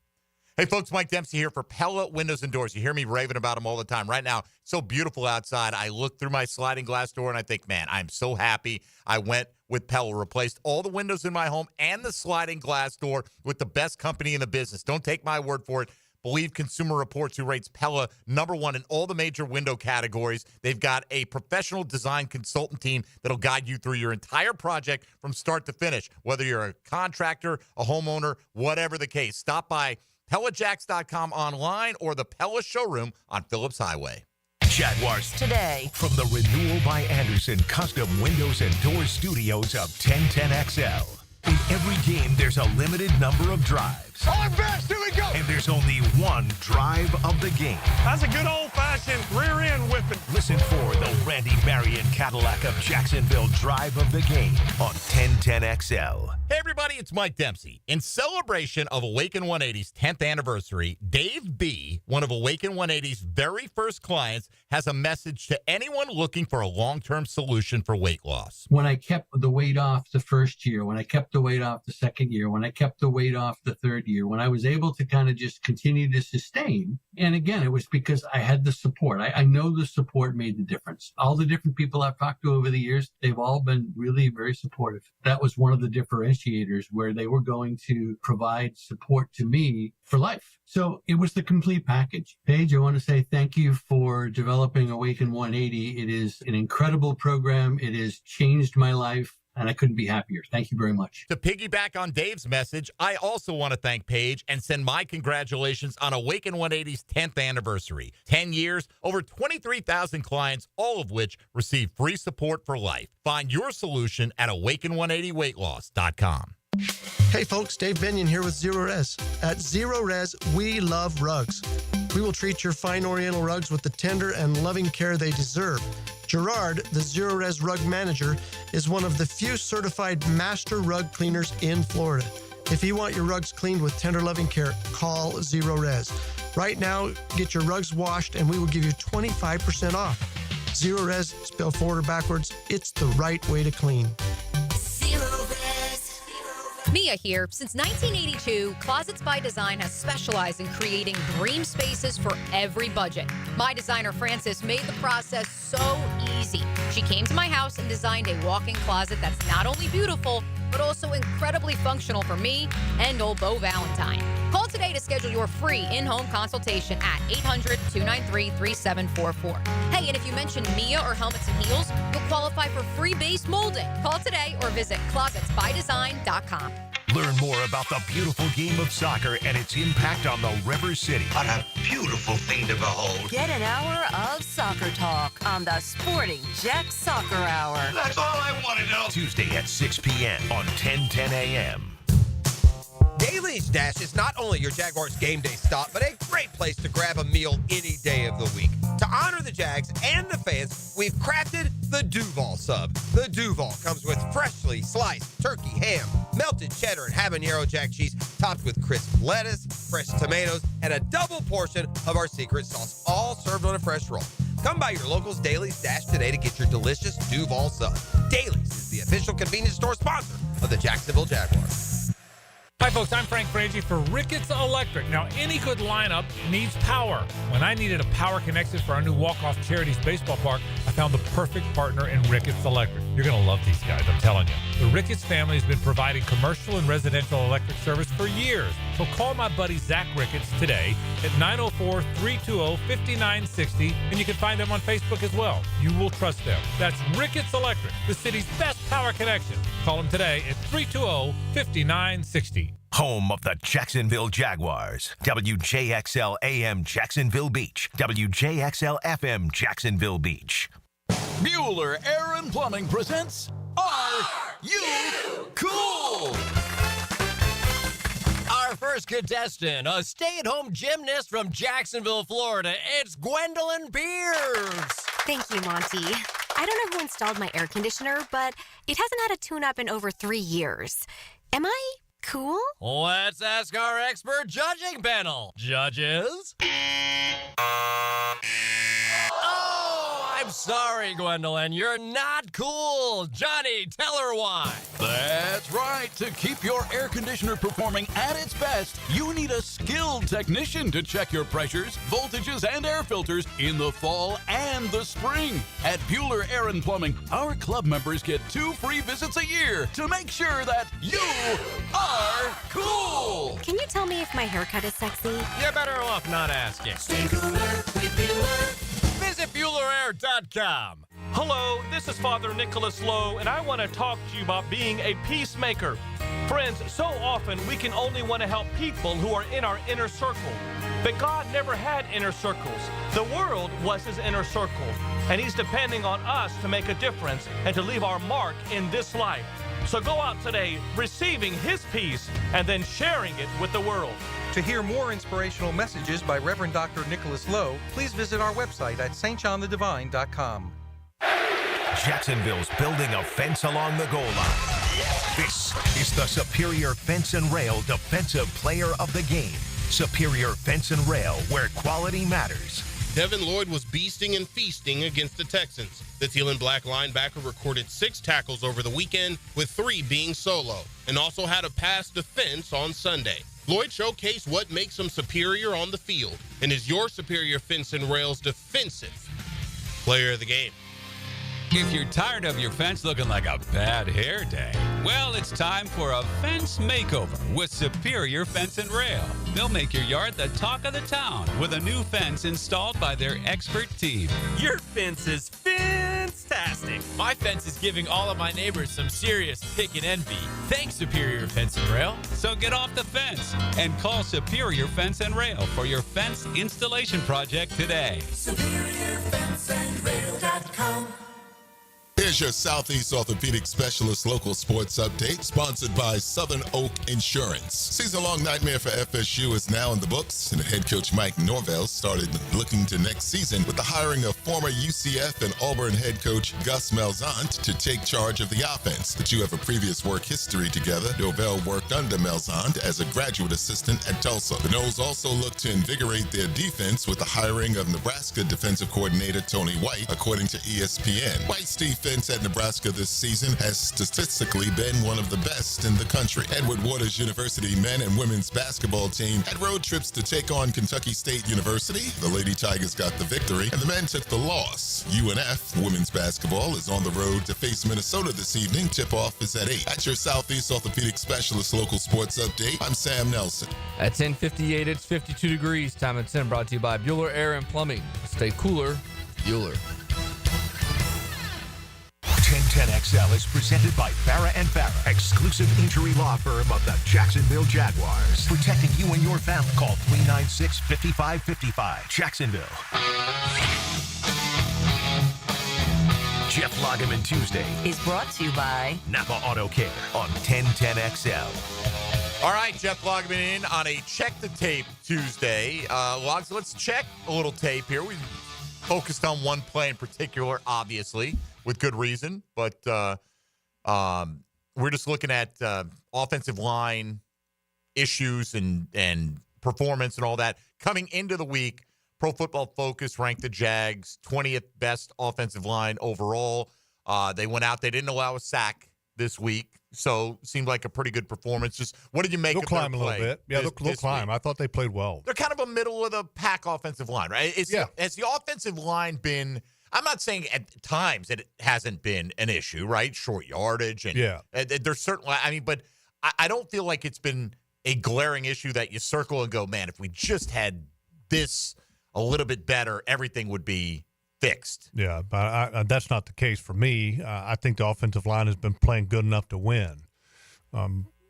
Hey, folks, Mike Dempsey here for Pella Windows and Doors. You hear me raving about them all the time. Right now, it's so beautiful outside. I look through my sliding glass door, and I think, man, I'm so happy I went with Pella, replaced all the windows in my home and the sliding glass door with the best company in the business. Don't take my word for it. Believe Consumer Reports, who rates Pella #1 in all the major window categories. They've got a professional design consultant team that'll guide you through your entire project from start to finish, whether you're a contractor, a homeowner, whatever the case. Stop by PellaJacks.com online or the Pella showroom on Phillips Highway. Jaguars Today. From the Renewal by Anderson Custom Windows and Doors Studios of 1010XL. In every game, there's a limited number of drives. All fast, here we go! And there's only one drive of the game. That's a good old-fashioned rear-end whipping. Listen for the Randy Marion Cadillac of Jacksonville drive of the game on 1010XL. Hey, everybody, it's Mike Dempsey. In celebration of Awaken 180's 10th anniversary, Dave B., one of Awaken 180's very first clients, has a message to anyone looking for a long-term solution for weight loss. When I kept the weight off the first year, when I kept the weight off the second year, when I kept the weight off the third year, when I was able to kind of just continue to sustain, and again, it was because I had the support. I know the support made the difference. All the different people I've talked to over the years, they've all been really very supportive. That was one of the differentiators where they were going to provide support to me for life. So it was the complete package. Paige, I want to say thank you for developing Awaken 180. It is an incredible program. It has changed my life, and I couldn't be happier. Thank you very much. To piggyback on Dave's message, I also want to thank Paige and send my congratulations on Awaken 180's 10th anniversary. 10 years, over 23,000 clients, all of which receive free support for life. Find your solution at awaken180weightloss.com. Hey folks, Dave Binion here with Zero Res. At Zero Res, we love rugs. We will treat your fine Oriental rugs with the tender and loving care they deserve. Gerard, the Zero Res rug manager, is one of the few certified master rug cleaners in Florida. If you want your rugs cleaned with tender loving care, call Zero Res. Right now, get your rugs washed and we will give you 25% off. Zero Res, spelled forward or backwards, it's the right way to clean. Mia here. Since 1982, Closets by Design has specialized in creating dream spaces for every budget. My designer, Frances, made the process so easy. She came to my house and designed a walk-in closet that's not only beautiful, but also incredibly functional for me and old Beau Valentine. Call today to schedule your free in-home consultation at 800-293-3744. Hey, and if you mention Mia or Helmets and Heels, you'll qualify for free base molding. Call today or visit closetsbydesign.com. Learn more about the beautiful game of soccer and its impact on the River City. What a beautiful thing to behold. Get an hour of soccer talk on the Sporting Jack Soccer Hour. That's all I want to know. Tuesday at 6 p.m. on 1010 a.m. Daly's Dash is not only your Jaguars game day stop, but a great place to grab a meal any day of the week. To honor the Jags and the fans, we've crafted the Duval Sub. The Duval comes with freshly sliced turkey, ham, melted cheddar, and habanero jack cheese, topped with crisp lettuce, fresh tomatoes, and a double portion of our secret sauce, all served on a fresh roll. Come by your local's Daly's Dash today to get your delicious Duval Sub. Daly's is the official convenience store sponsor of the Jacksonville Jaguars. Hi, folks. I'm Frank Frangie for Ricketts Electric. Now, any good lineup needs power. When I needed a power connection for our new Walk-Off Charities baseball park, I found the perfect partner in Ricketts Electric. You're going to love these guys, I'm telling you. The Ricketts family has been providing commercial and residential electric service for years. So call my buddy Zach Ricketts today at 904-320-5960, and you can find them on Facebook as well. You will trust them. That's Ricketts Electric, the city's best power connection. Call them today at 320-5960. Home of the Jacksonville Jaguars. WJXL AM Jacksonville Beach. WJXL FM Jacksonville Beach. Mueller Air and Plumbing presents Are You Cool? Our first contestant, a stay-at-home gymnast from Jacksonville, Florida. It's Gwendolyn Pierce. Thank you, Monty. I don't know who installed my air conditioner, but it hasn't had a tune-up in over 3 years. Am I cool? Let's ask our expert judging panel. Judges? Oh! I'm sorry, Gwendolyn. You're not cool. Johnny, tell her why. That's right. To keep your air conditioner performing at its best, you need a skilled technician to check your pressures, voltages, and air filters in the fall and the spring. At Bueller Air and Plumbing, our club members get 2 free visits a year to make sure that you are cool. Can you tell me if my haircut is sexy? You're better off not asking. Stay cooler with Bueller. Visit BuellerAir.com. Hello, this is Father Nicholas Lowe, and I want to talk to you about being a peacemaker. Friends, so often we can only want to help people who are in our inner circle. But God never had inner circles. The world was his inner circle, and he's depending on us to make a difference and to leave our mark in this life. So go out today receiving his peace and then sharing it with the world. To hear more inspirational messages by Reverend Dr. Nicholas Lowe, please visit our website at stjohnthedivine.com. Jacksonville's building a fence along the goal line. This is the Superior Fence and Rail Defensive Player of the Game. Superior Fence and Rail, where quality matters. Devin Lloyd was beasting and feasting against the Texans. The teal and black linebacker recorded 6 tackles over the weekend, with 3 being solo, and also had a pass defense on Sunday. Lloyd showcased what makes him superior on the field and is your Superior Fence and Rail's defensive player of the game. If you're tired of your fence looking like a bad hair day, well, it's time for a fence makeover with Superior Fence and Rail. They'll make your yard the talk of the town with a new fence installed by their expert team. Your fence is fantastic. My fence is giving all of my neighbors some serious pick and envy. Thanks, Superior Fence and Rail. So get off the fence and call Superior Fence and Rail for your fence installation project today. SuperiorFenceandRail.com. Here's your Southeast Orthopedic Specialist local sports update, sponsored by Southern Oak Insurance. Season-long nightmare for FSU is now in the books, and head coach Mike Norvell started looking to next season with the hiring of former UCF and Auburn head coach Gus Malzahn to take charge of the offense. The two have a previous work history together. Norvell worked under Malzahn as a graduate assistant at Tulsa. The Noles also look to invigorate their defense with the hiring of Nebraska defensive coordinator Tony White, according to ESPN. White's defense at Nebraska this season has statistically been one of the best in the country. Edward Waters University men and women's basketball team had road trips to take on Kentucky State University. The Lady Tigers got the victory, and the men took the loss. UNF women's basketball is on the road to face Minnesota this evening. Tip-off is at 8. That's your Southeast Orthopedic Specialist local sports update. I'm Sam Nelson. At 10:58, it's 52 degrees. Time at 10, brought to you by Bueller Air and Plumbing. Stay cooler, Bueller. 1010XL is presented by Farah and Farah, exclusive injury law firm of the Jacksonville Jaguars. Protecting you and your family. Call 396-5555. Jacksonville. Jeff Lageman Tuesday is brought to you by Napa Auto Care on 1010XL. All right, Jeff Lageman in on a Check the Tape Tuesday. Logs, let's check a little tape here. We focused on one play in particular, obviously, with good reason, but we're just looking at offensive line issues and performance and all that. Coming into the week, Pro Football Focus ranked the Jags 20th best offensive line overall. They went out. They didn't allow a sack this week, so seemed like a pretty good performance. Just what did you make they'll of their climb play? a little bit. Yeah, they'll climb. Week? I thought they played well. They're kind of a middle-of-the-pack offensive line, right? Has the offensive line been – I'm not saying at times that it hasn't been an issue, right? Short yardage. And there's certainly – I mean, but I don't feel like it's been a glaring issue that you circle and go, man, if we just had this a little bit better, everything would be fixed. Yeah, but that's not the case for me. I think the offensive line has been playing good enough to win.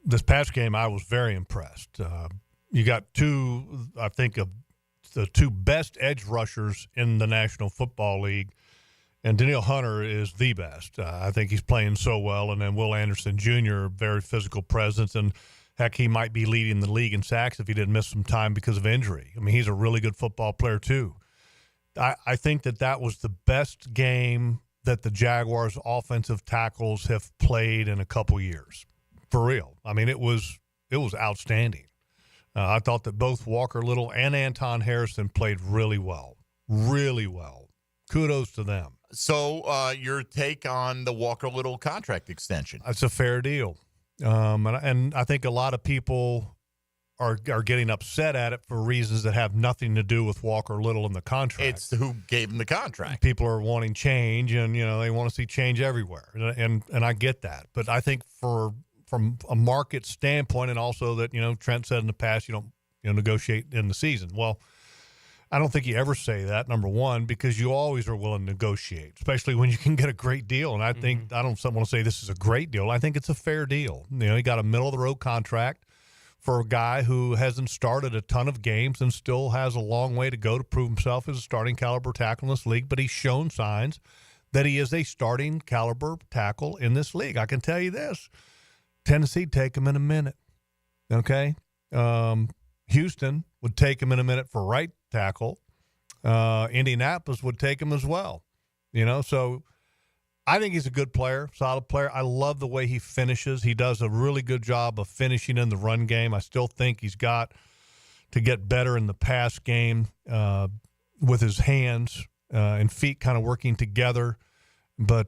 This past game, I was very impressed. You got two, I think, of the two best edge rushers in the National Football League, and Danielle Hunter is the best. I think he's playing so well, and then Will Anderson Jr., very physical presence, and heck, he might be leading the league in sacks if he didn't miss some time because of injury. I mean, he's a really good football player too. I think that was the best game that the Jaguars' offensive tackles have played in a couple years, for real. I mean, it was outstanding. I thought that both Walker Little and Anton Harrison played really well. Really well. Kudos to them. So your take on the Walker Little contract extension? It's a fair deal. And I think a lot of people are getting upset at it for reasons that have nothing to do with Walker Little and the contract. It's who gave him the contract. People are wanting change, and they want to see change everywhere, and I get that. But I think from a market standpoint, and also that Trent said in the past, you don't negotiate in the season. Well, I don't think you ever say that, number one, because you always are willing to negotiate, especially when you can get a great deal. And I think I don't want to say this is a great deal. I think it's a fair deal. He got a middle of the road contract for a guy who hasn't started a ton of games and still has a long way to go to prove himself as a starting caliber tackle in this league. But he's shown signs that he is a starting caliber tackle in this league. I can tell you this: Tennessee take him in a minute. Okay, Houston would take him in a minute for right tackle. Indianapolis would take him as well. So I think he's a good player, solid player. I love the way he finishes. He does a really good job of finishing in the run game. I still think he's got to get better in the pass game with his hands and feet kind of working together. But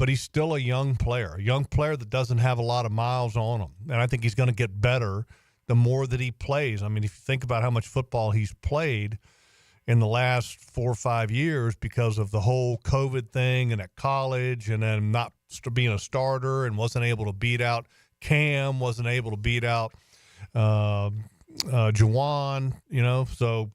he's still a young player that doesn't have a lot of miles on him. And I think he's going to get better the more that he plays. I mean, if you think about how much football he's played in the last 4 or 5 years because of the whole COVID thing and at college, and then not being a starter, and wasn't able to beat out Cam, wasn't able to beat out Juwan, so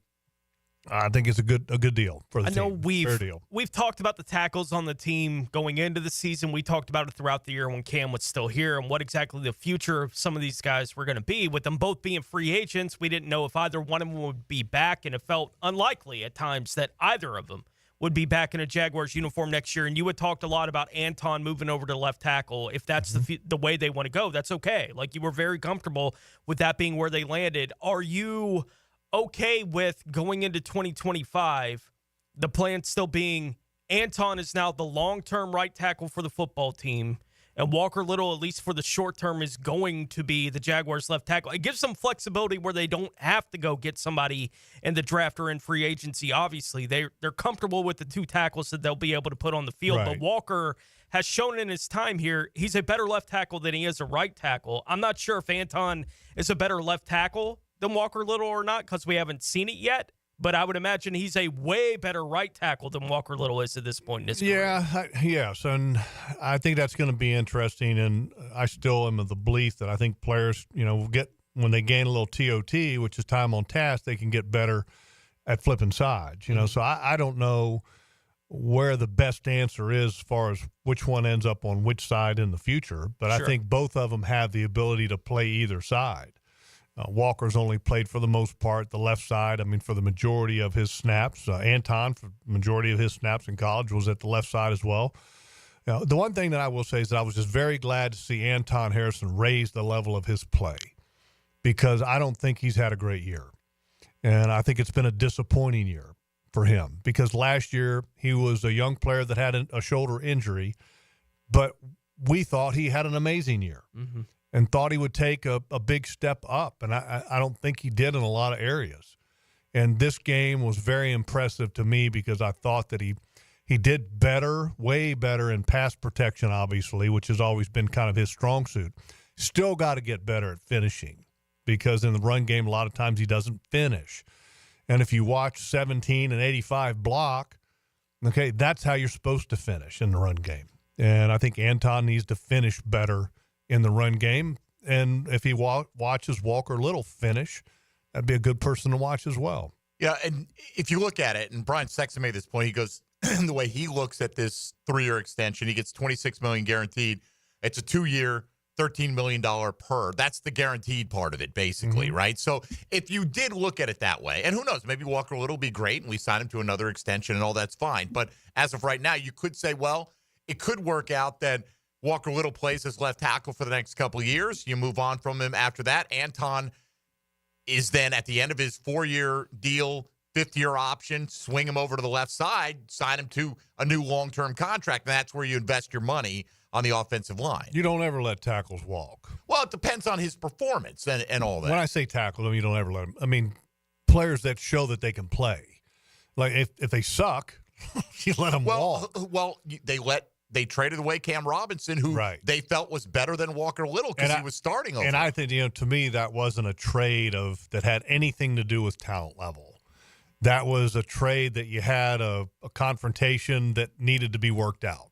I think it's a good deal for the team. I know Fair deal. we've talked about the tackles on the team going into the season. We talked about it throughout the year when Cam was still here and what exactly the future of some of these guys were going to be. With them both being free agents, we didn't know if either one of them would be back, and it felt unlikely at times that either of them would be back in a Jaguars uniform next year. And you had talked a lot about Anton moving over to left tackle. If that's the way they want to go, that's okay. Like, you were very comfortable with that being where they landed. Are you okay with going into 2025, the plan still being Anton is now the long-term right tackle for the football team, and Walker Little, at least for the short term, is going to be the Jaguars left tackle? It gives them flexibility where they don't have to go get somebody in the draft or in free agency. Obviously, they're comfortable with the two tackles that they'll be able to put on the field. Right. But Walker has shown in his time here he's a better left tackle than he is a right tackle. I'm not sure if Anton is a better left tackle than Walker Little or not, because we haven't seen it yet. But I would imagine he's a way better right tackle than Walker Little is at this point in his career. Yes, and I think that's going to be interesting. And I still am of the belief that I think players, when they gain a little TOT, which is time on task, they can get better at flipping sides. So I don't know where the best answer is as far as which one ends up on which side in the future. But sure. I think both of them have the ability to play either side. Walker's only played, for the most part, the left side. I mean, for the majority of his snaps. Anton, for the majority of his snaps in college, was at the left side as well. The one thing that I will say is that I was just very glad to see Anton Harrison raise the level of his play, because I don't think he's had a great year. And I think it's been a disappointing year for him, because last year he was a young player that had a shoulder injury, but we thought he had an amazing year. Mm-hmm. And thought he would take a big step up. And I don't think he did in a lot of areas. And this game was very impressive to me, because I thought that he did better, way better in pass protection, obviously, which has always been kind of his strong suit. Still got to get better at finishing, because in the run game, a lot of times he doesn't finish. And if you watch 17 and 85 block, okay, that's how you're supposed to finish in the run game. And I think Anton needs to finish better in the run game. And if he watches Walker Little finish, that'd be a good person to watch as well. Yeah, and if you look at it, and Brian Sexton made this point, he goes, the way he looks at this 3-year extension, he gets $26 million guaranteed. It's a 2-year, $13 million per. That's the guaranteed part of it, basically, right? So if you did look at it that way, and who knows, maybe Walker Little will be great, and we sign him to another extension, and all that's fine. But as of right now, you could say, well, it could work out that Walker Little plays as left tackle for the next couple of years. You move on from him after that. Anton is then at the end of his 4-year deal, 5th-year option, swing him over to the left side, sign him to a new long-term contract, and that's where you invest your money on the offensive line. You don't ever let tackles walk. Well, it depends on his performance and all that. When I say tackle, I mean, you don't ever let them. I mean, players that show that they can play. Like, if they suck, You let him walk. Well, they traded away Cam Robinson, who they felt was better than Walker Little because he was starting over. And I think, to me, that wasn't a trade that had anything to do with talent level. That was a trade that you had a confrontation that needed to be worked out.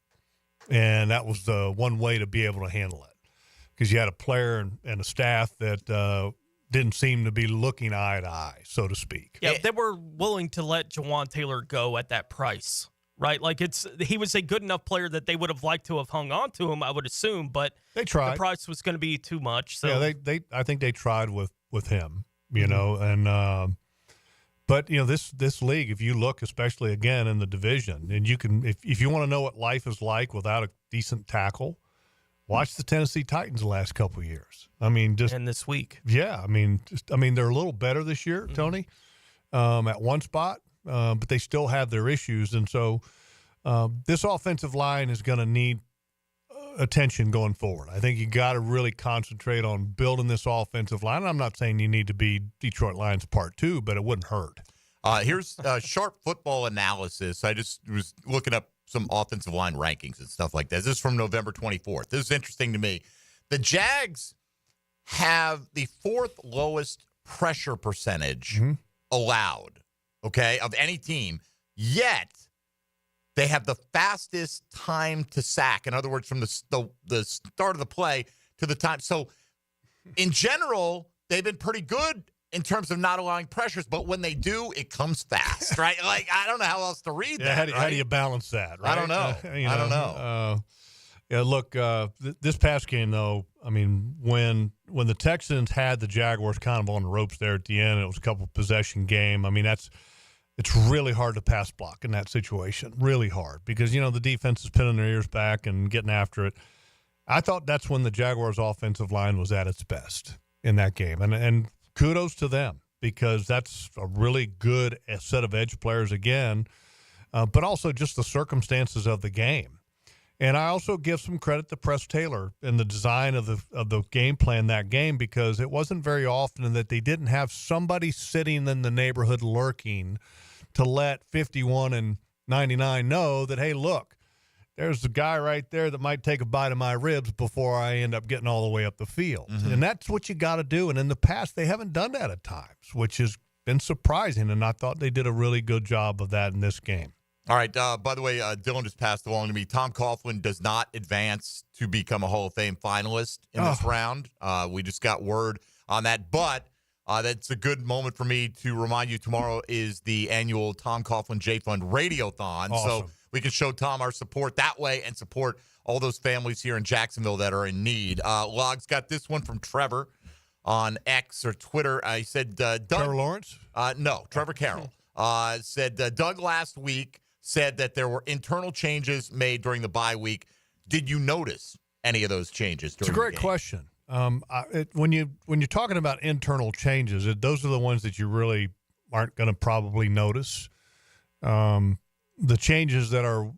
And that was the one way to be able to handle it, because you had a player and a staff that didn't seem to be looking eye to eye, so to speak. Yeah, they were willing to let Jawan Taylor go at that price. Right, like he was a good enough player that they would have liked to have hung on to him, I would assume, but they tried. The price was going to be too much. So yeah, I think they tried with him, and but this league, if you look, especially again in the division, and you can if you want to know what life is like without a decent tackle, watch the Tennessee Titans the last couple of years. I mean, and this week, yeah, I mean they're a little better this year, Tony, at one spot. But they still have their issues. And so this offensive line is going to need attention going forward. I think you got to really concentrate on building this offensive line. I'm not saying you need to be Detroit Lions Part 2, but it wouldn't hurt. Here's Sharp Football Analysis. I just was looking up some offensive line rankings and stuff like that. This is from November 24th. This is interesting to me. The Jags have the 4th lowest pressure percentage allowed. Okay, of any team, yet they have the fastest time to sack. In other words, from the start of the play to the time. So, in general, they've been pretty good in terms of not allowing pressures, but when they do, it comes fast, right? Like, I don't know how else to read that. How do you balance that, right? I don't know. I don't know. Yeah, look, this past game, though, I mean, when the Texans had the Jaguars kind of on the ropes there at the end, it was a couple possession game. I mean, it's really hard to pass block in that situation, really hard, because, the defense is pinning their ears back and getting after it. I thought that's when the Jaguars' offensive line was at its best in that game. And kudos to them, because that's a really good set of edge players again, but also just the circumstances of the game. And I also give some credit to Press Taylor in the design of the game plan that game, because it wasn't very often that they didn't have somebody sitting in the neighborhood lurking to let 51 and 99 know that, hey, look, there's a guy right there that might take a bite of my ribs before I end up getting all the way up the field. And that's what you got to do. And in the past, they haven't done that at times, which has been surprising. And I thought they did a really good job of that in this game. All right. By the way, Dylan just passed along to me. Tom Coughlin does not advance to become a Hall of Fame finalist in this round. We just got word on that. But that's a good moment for me to remind you, tomorrow is the annual Tom Coughlin J Fund Radiothon. Awesome. So we can show Tom our support that way and support all those families here in Jacksonville that are in need. Log's got this one from Trevor on X or Twitter. I said, Doug. Trevor Lawrence? No, Trevor Carroll. Said Doug last week said that there were internal changes made during the bye week. Did you notice any of those changes during the game? It's a great question. When you're talking about internal changes, those are the ones that you really aren't going to probably notice. The changes that are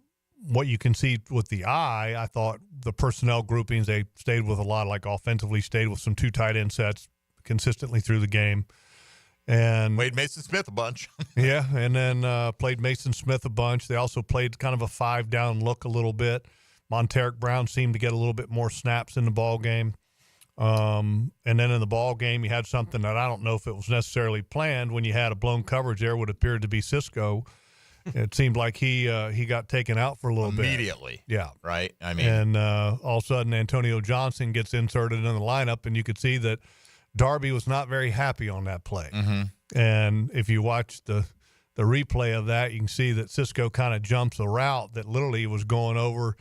what you can see with the eye, I thought the personnel groupings, they stayed with a lot, like offensively stayed with some 2 tight end sets consistently through the game. And played Mason Smith a bunch. Yeah, and then played Mason Smith a bunch. They also played kind of a 5-down look a little bit. Monteric Brown seemed to get a little bit more snaps in the ball game. And then in the ball game, you had something that I don't know if it was necessarily planned when you had a blown coverage there, what appeared to be Cisco. It seemed like he got taken out for a little bit. Immediately. Yeah. Right? I mean. And all of a sudden, Antonio Johnson gets inserted in the lineup, and you could see that Darby was not very happy on that play. And if you watch the replay of that, you can see that Cisco kind of jumps a route that literally was going over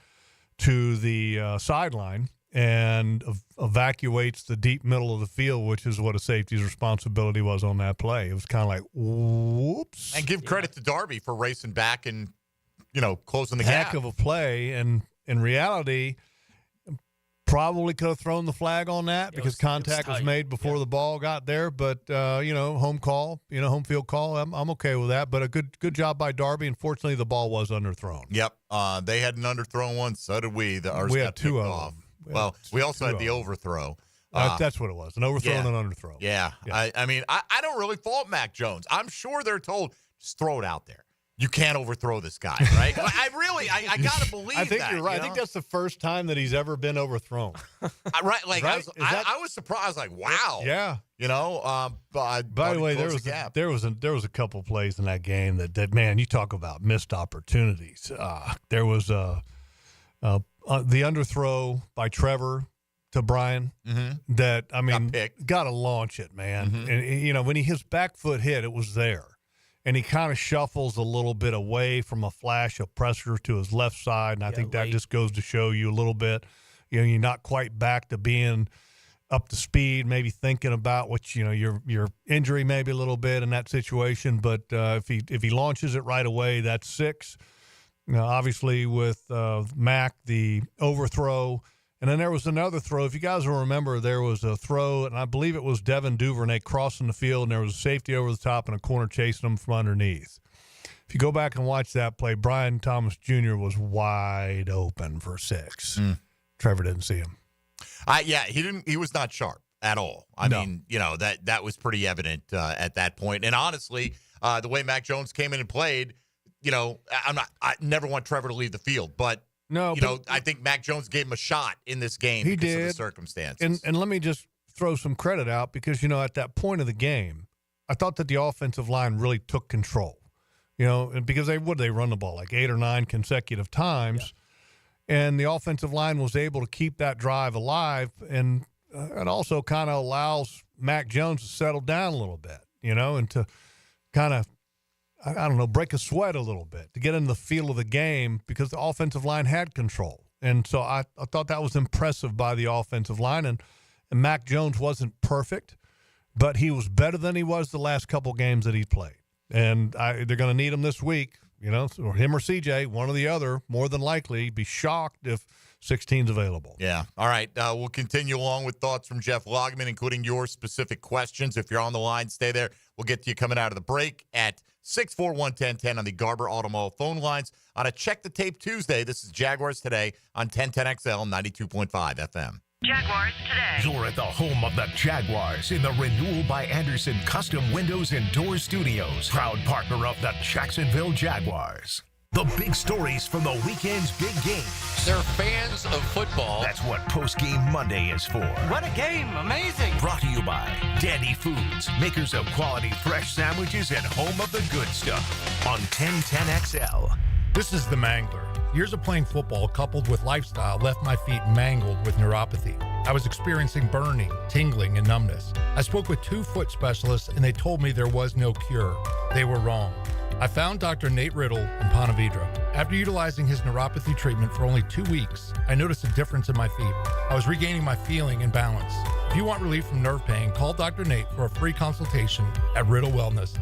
to the sideline and evacuates the deep middle of the field, which is what a safety's responsibility was on that play. It was kind of like, whoops. And give credit to Darby for racing back and, closing the Heck gap. of a play. And in reality, probably could have thrown the flag on that because contact was made before the ball got there. But, home call, home field call, I'm okay with that. But a good job by Darby. Unfortunately, the ball was underthrown. Yep. They had an underthrown one. So did we. Ours we got had 2 of off. them. Well, we also had the overthrow. That's what it was, an overthrow and an underthrow. Yeah. I mean, I don't really fault Mac Jones. I'm sure they're told, just throw it out there. you can't overthrow this guy, right? I got to believe that. I think you're right. You know? I think that's the first time that he's ever been overthrown. Right? Like, right? I was surprised. I was like, wow. Yeah. You know, by the way, there was a couple plays in that game that man, you talk about missed opportunities. There was the underthrow by Trevor to Brian that, I mean, got to launch it, man. And, you know, when his back foot hit, it was there. And he kind of shuffles a little bit away from a flash of pressure to his left side. And I think that just goes to show you a little bit, you know, you're not quite back to being up to speed, maybe thinking about what, you know, your injury maybe a little bit in that situation. But if he launches it right away, that's 6. Now, obviously with Mac, the overthrow. And then there was another throw. If you guys will remember, there was a throw, and I believe it was Devin Duvernay crossing the field, and there was a safety over the top and a corner chasing him from underneath. If you go back and watch that play, Brian Thomas Jr. was wide open for 6. Trevor didn't see him. Yeah, he didn't. He was not sharp at all. I mean, you know, that was pretty evident at that point. And honestly, the way Mac Jones came in and played, you know, I never want Trevor to leave the field, but. No, you know, I think Mac Jones gave him a shot in this game because of the circumstances. And let me just throw some credit out because, you know, at that point of the game, I thought that the offensive line really took control. You know, and because they run the ball like 8 or 9 consecutive times, and the offensive line was able to keep that drive alive, and it also kind of allows Mac Jones to settle down a little bit, you know, and to kind of, I don't know, break a sweat a little bit, to get in the feel of the game because the offensive line had control. And so I thought that was impressive by the offensive line. And Mac Jones wasn't perfect, but he was better than he was the last couple games that he played. And they're going to need him this week, you know, or him or CJ, one or the other, more than likely. Be shocked if 16's available. Yeah. All right. We'll continue along with thoughts from Jeff Lageman, including your specific questions. If you're on the line, stay there. We'll get to you coming out of the break at 641-1010 on the Garber Automall phone lines on a Check the Tape Tuesday. This is Jaguars Today on 1010XL 92.5 FM. Jaguars Today. You're at the home of the Jaguars in the Renewal by Anderson Custom Windows and Doors Studios. Proud partner of the Jacksonville Jaguars. The big stories from the weekend's big game. They're fans of football. That's what Postgame Monday is for. What a game. Amazing. Brought to you by Dandy Foods, makers of quality fresh sandwiches and home of the good stuff on 1010XL. This is the Mangler. Years of playing football coupled with lifestyle left my feet mangled with neuropathy. I was experiencing burning, tingling, and numbness. I spoke with 2 foot specialists, and they told me there was no cure. They were wrong. I found Dr. Nate Riddle in Ponte Vedra. After utilizing his neuropathy treatment for only 2 weeks, I noticed a difference in my feet. I was regaining my feeling and balance. If you want relief from nerve pain, call Dr. Nate for a free consultation at Riddle Wellness,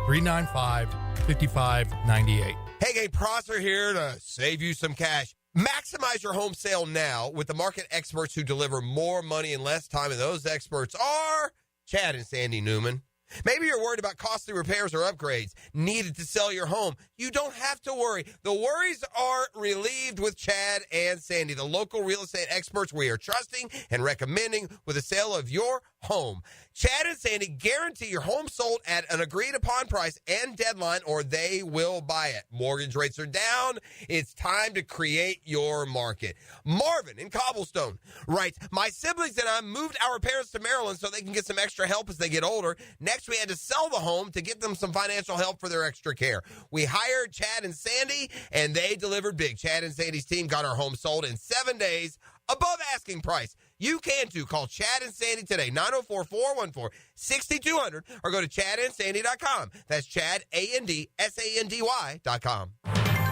904-395-5598. Hey, gang, Prosser here to save you some cash. Maximize your home sale now with the market experts who deliver more money in less time, and those experts are Chad and Sandy Newman. Maybe you're worried about costly repairs or upgrades needed to sell your home. You don't have to worry. The worries are relieved with Chad and Sandy, the local real estate experts we are trusting and recommending with the sale of your home. Chad and Sandy guarantee your home sold at an agreed-upon price and deadline, or they will buy it. Mortgage rates are down. It's time to create your market. Marvin in Cobblestone writes, my siblings and I moved our parents to Maryland so they can get some extra help as they get older. Next, we had to sell the home to get them some financial help for their extra care. We hired Chad and Sandy, and they delivered big. Chad and Sandy's team got our home sold in 7 days above asking price. You can too. Call Chad and Sandy today, 904-414-6200, or go to chadandsandy.com. That's Chad, ANDSANDY.com.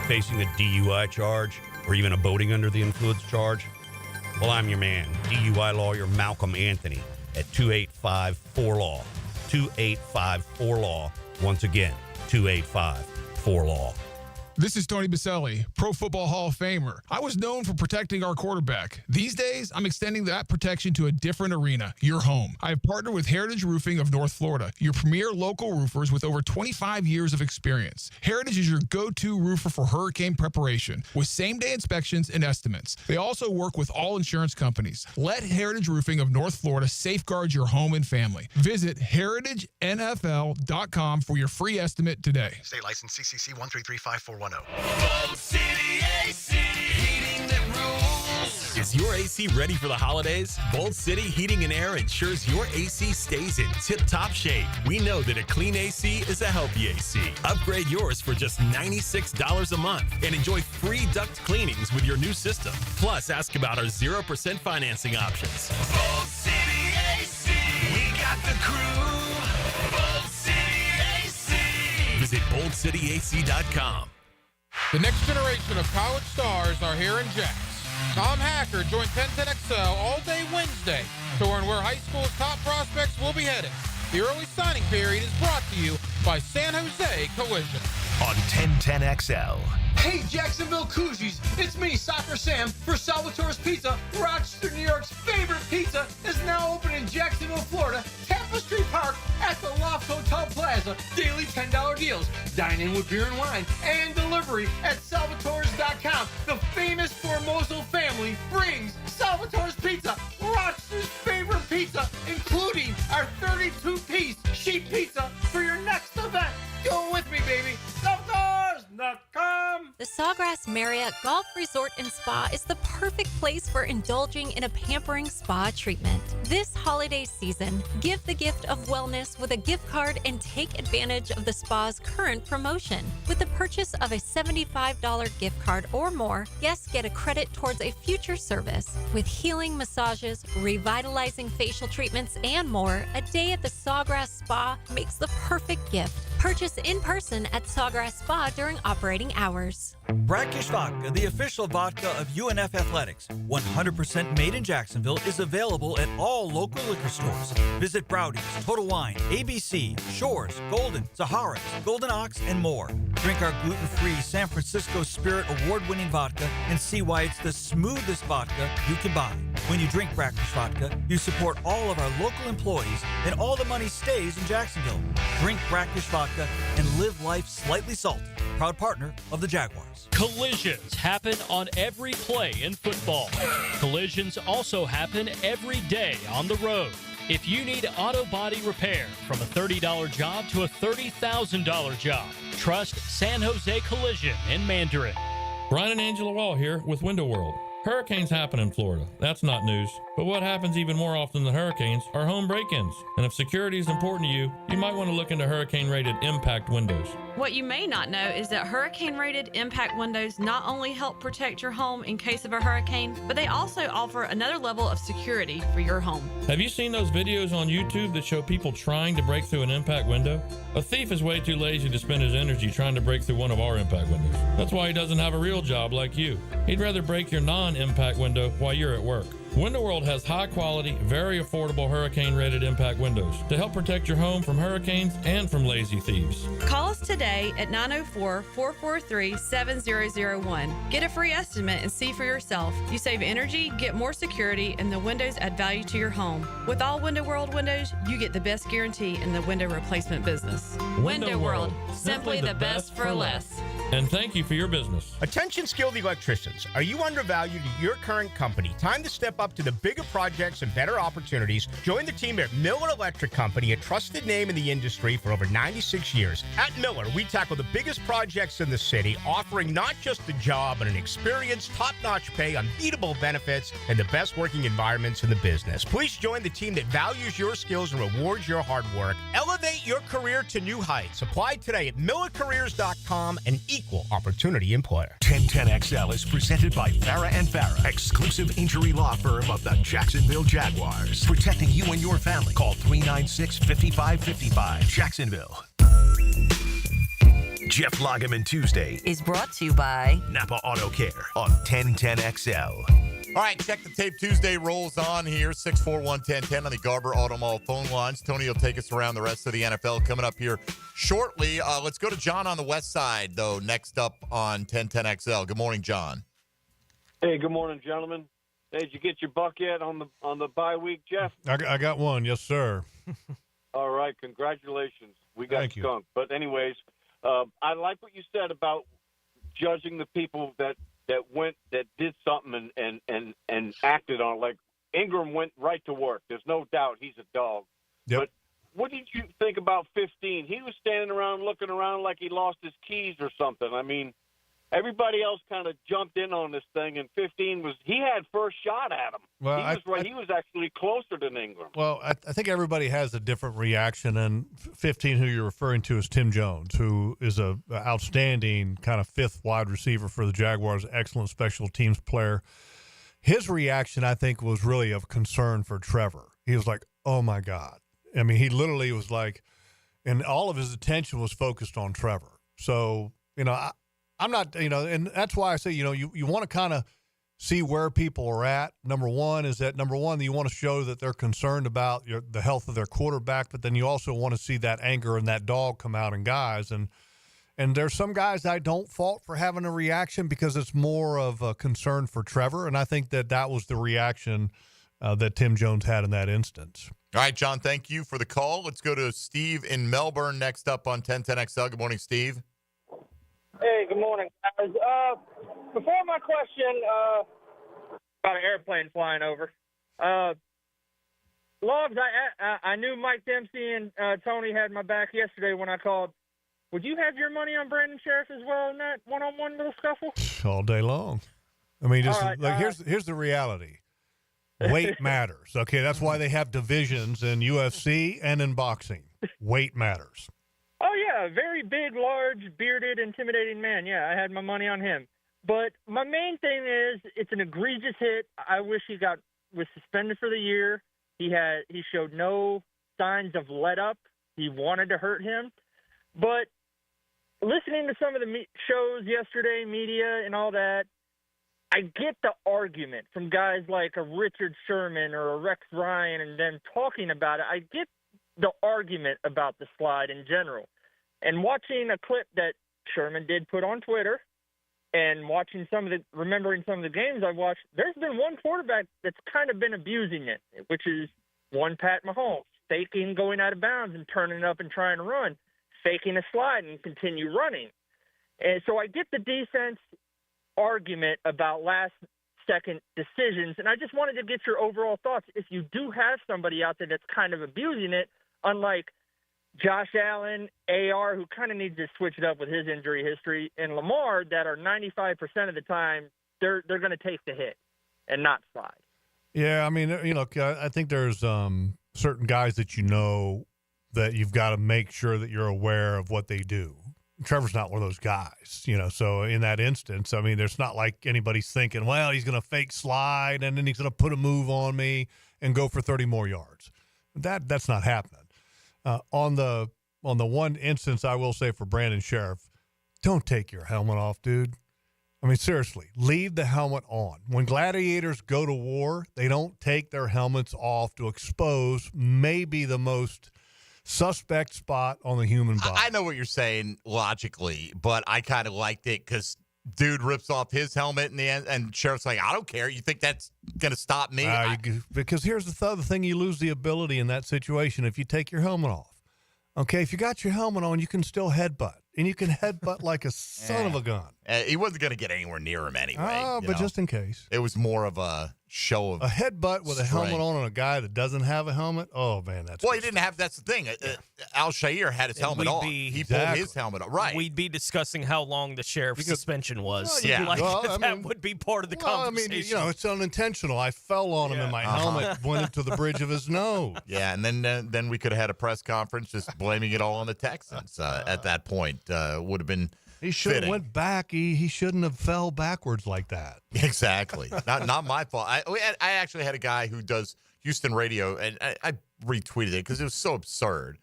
Facing a DUI charge or even a boating under the influence charge? Well, I'm your man, DUI lawyer Malcolm Anthony at 285-4LAW. 285-4LAW. Once again, 285-4LAW. This is Tony Baselli, Pro Football Hall of Famer. I was known for protecting our quarterback. These days, I'm extending that protection to a different arena, your home. I have partnered with Heritage Roofing of North Florida, your premier local roofers with over 25 years of experience. Heritage is your go-to roofer for hurricane preparation with same-day inspections and estimates. They also work with all insurance companies. Let Heritage Roofing of North Florida safeguard your home and family. Visit heritagenfl.com for your free estimate today. State license CCC 1335410. Bolt City AC, heating that rules. Is your AC ready for the holidays? Bolt City Heating and Air ensures your AC stays in tip-top shape. We know that a clean AC is a healthy AC. Upgrade yours for just $96 a month and enjoy free duct cleanings with your new system. Plus, ask about our 0% financing options. Bolt City AC, we got the crew. Bolt City AC. Visit BoltCityAC.com. The next generation of college stars are here in Jax. Tom Hacker joined 1010XL all day Wednesday to learn where high school's top prospects will be headed. The early signing period is brought to you by San Jose Collision. On 1010XL. Hey, Jacksonville Koozies, it's me, Soccer Sam, for Salvatore's Pizza. Rochester, New York's favorite pizza is now open in Jacksonville, Florida, Tapestry Park at the Loft Hotel Plaza. Daily $10 deals, dine in with beer and wine, and delivery at salvatores.com. The famous Formoso family brings Salvatore's Pizza, Rochester's favorite pizza, including our 32-piece sheet pizza for your next event. Go with me, baby. Salvatores.com. The Sawgrass Marriott Golf Resort and Spa is the perfect place for indulging in a pampering spa treatment. This holiday season, give the gift of wellness with a gift card and take advantage of the spa's current promotion. With the purchase of a $75 gift card or more, guests get a credit towards a future service. With healing massages, revitalizing facial treatments, and more, a day at the Sawgrass Spa makes the perfect gift. Purchase in person at Sawgrass Spa during operating hours. Brackish Vodka, the official vodka of UNF Athletics, 100% made in Jacksonville, is available at all local liquor stores. Visit Browdy's, Total Wine, ABC, Shores, Golden, Zahara's, Golden Ox, and more. Drink our gluten-free San Francisco Spirit award-winning vodka and see why it's the smoothest vodka you can buy. When you drink Brackish Vodka, you support all of our local employees and all the money stays in Jacksonville. Drink Brackish Vodka and live life slightly salty. Proud partner of the Jaguars. Collisions happen on every play in football. Collisions also happen every day on the road. If you need auto body repair, from a $30 job to a $30,000 job, trust San Jose Collision in Mandarin. Brian and Angela Wall here with Window World. Hurricanes happen in Florida. That's not news. But what happens even more often than hurricanes are home break-ins. And if security is important to you, you might want to look into hurricane-rated impact windows. What you may not know is that hurricane-rated impact windows not only help protect your home in case of a hurricane, but they also offer another level of security for your home. Have you seen those videos on YouTube that show people trying to break through an impact window? A thief is way too lazy to spend his energy trying to break through one of our impact windows. That's why he doesn't have a real job like you. He'd rather break your non-impact window while you're at work. Window World has high-quality, very affordable hurricane-rated impact windows to help protect your home from hurricanes and from lazy thieves. Call us today at 904-443-7001. Get a free estimate and see for yourself. You save energy, get more security, and the windows add value to your home. With all Window World windows, you get the best guarantee in the window replacement business. Window World, simply the best for less. And thank you for your business. Attention skilled electricians. Are you undervalued at your current company? Time to step up to the bigger projects and better opportunities. Join the team at Miller Electric Company, a trusted name in the industry for over 96 years. At Miller, we tackle the biggest projects in the city, offering not just the job, but an experienced, top-notch pay, unbeatable benefits, and the best working environments in the business. Please join the team that values your skills and rewards your hard work. Elevate your career to new heights. Apply today at millercareers.com and equal opportunity employer. 1010XL is presented by Farah and Farah, exclusive injury law firm of the Jacksonville Jaguars. Protecting you and your family. Call 396-5555. Jacksonville. Jeff Lageman Tuesday is brought to you by Napa Auto Care on 1010XL. All right, Check the Tape Tuesday rolls on here. 641-1010 on the Garber Auto Mall phone lines. Tony will take us around the rest of the NFL coming up here shortly. Let's go to John on the west side, though, next up on 1010XL. Good morning, John. Hey, good morning, gentlemen. Hey, did you get your buck yet on the bye week, Jeff? I got one, yes, sir. All right, congratulations. We got Thank you. skunked. But anyways, I like what you said about judging the people that did something and acted on it. Like Ingram went right to work. There's no doubt he's a dog. Yep. But what did you think about 15? He was standing around looking around like he lost his keys or something. I mean, everybody else kind of jumped in on this thing, and 15 he had first shot at him. Well, he was actually closer than Ingram. Well, I think everybody has a different reaction, and 15, who you're referring to, is Tim Jones, who is a outstanding kind of fifth wide receiver for the Jaguars, excellent special teams player. His reaction, I think, was really of concern for Trevor. He was like, oh, my God. I mean, he literally was like, and all of his attention was focused on Trevor. So, I'm not, and that's why I say, you want to kind of see where people are at. Number one, you want to show that they're concerned about the health of their quarterback, but then you also want to see that anger and that dog come out in guys. And there's some guys I don't fault for having a reaction because it's more of a concern for Trevor. And I think that was the reaction that Tim Jones had in that instance. All right, John, thank you for the call. Let's go to Steve in Melbourne next up on 1010XL. Good morning, Steve. Hey, good morning, guys. Before my question, about an airplane flying over, Logs, I knew Mike Dempsey and Tony had my back yesterday when I called. Would you have your money on Brandon Sheriff as well in that one-on-one little scuffle? All day long. I mean, just right, here's the reality. Weight matters. Okay, that's why they have divisions in UFC and in boxing. Weight matters. Oh, yeah, a very big, large, bearded, intimidating man. Yeah, I had my money on him. But my main thing is it's an egregious hit. I wish he was suspended for the year. He showed no signs of let up. He wanted to hurt him. But listening to some of the shows yesterday, media and all that, I get the argument from guys like a Richard Sherman or a Rex Ryan and them talking about it. I get the argument about the slide in general. And watching a clip that Sherman did put on Twitter and remembering some of the games I've watched, there's been one quarterback that's kind of been abusing it, which is one Pat Mahomes, faking going out of bounds and turning up and trying to run, faking a slide and continue running. And so I get the defense argument about last-second decisions, and I just wanted to get your overall thoughts. If you do have somebody out there that's kind of abusing it, unlike Josh Allen, AR, who kind of needs to switch it up with his injury history, and Lamar, that are 95% of the time, they're going to take the hit and not slide. Yeah, I mean, I think there's certain guys that that you've got to make sure that you're aware of what they do. Trevor's not one of those guys, so in that instance, I mean, it's not like anybody's thinking, well, he's going to fake slide and then he's going to put a move on me and go for 30 more yards. That's not happening. On the one instance, I will say for Brandon Sheriff, don't take your helmet off, dude. I mean, seriously, leave the helmet on. When gladiators go to war, they don't take their helmets off to expose maybe the most suspect spot on the human body. I know what you're saying logically, but I kind of liked it because dude rips off his helmet in the end, and Sheriff's like, I don't care. You think that's going to stop me? Because here's the other thing. You lose the ability in that situation if you take your helmet off. Okay, if you got your helmet on, you can still headbutt. And you can headbutt like a son of a gun. He wasn't going to get anywhere near him anyway. Oh, but just in case. It was more of a show of a headbutt with strength. A helmet on a guy that doesn't have a helmet. Oh, man, that's he didn't have. That's the thing. Al-Shaiir had his helmet on. He pulled his helmet off. Right. We'd be discussing how long the sheriff's suspension was. That would be part of the conversation. I mean, it's unintentional. I fell on him, and my helmet went into the bridge of his nose. Yeah, and then we could have had a press conference just blaming it all on the Texans. At that point, would have been. He should have went back. He shouldn't have fell backwards like that. Exactly. Not my fault. I actually had a guy who does Houston radio, and I retweeted it because it was so absurd.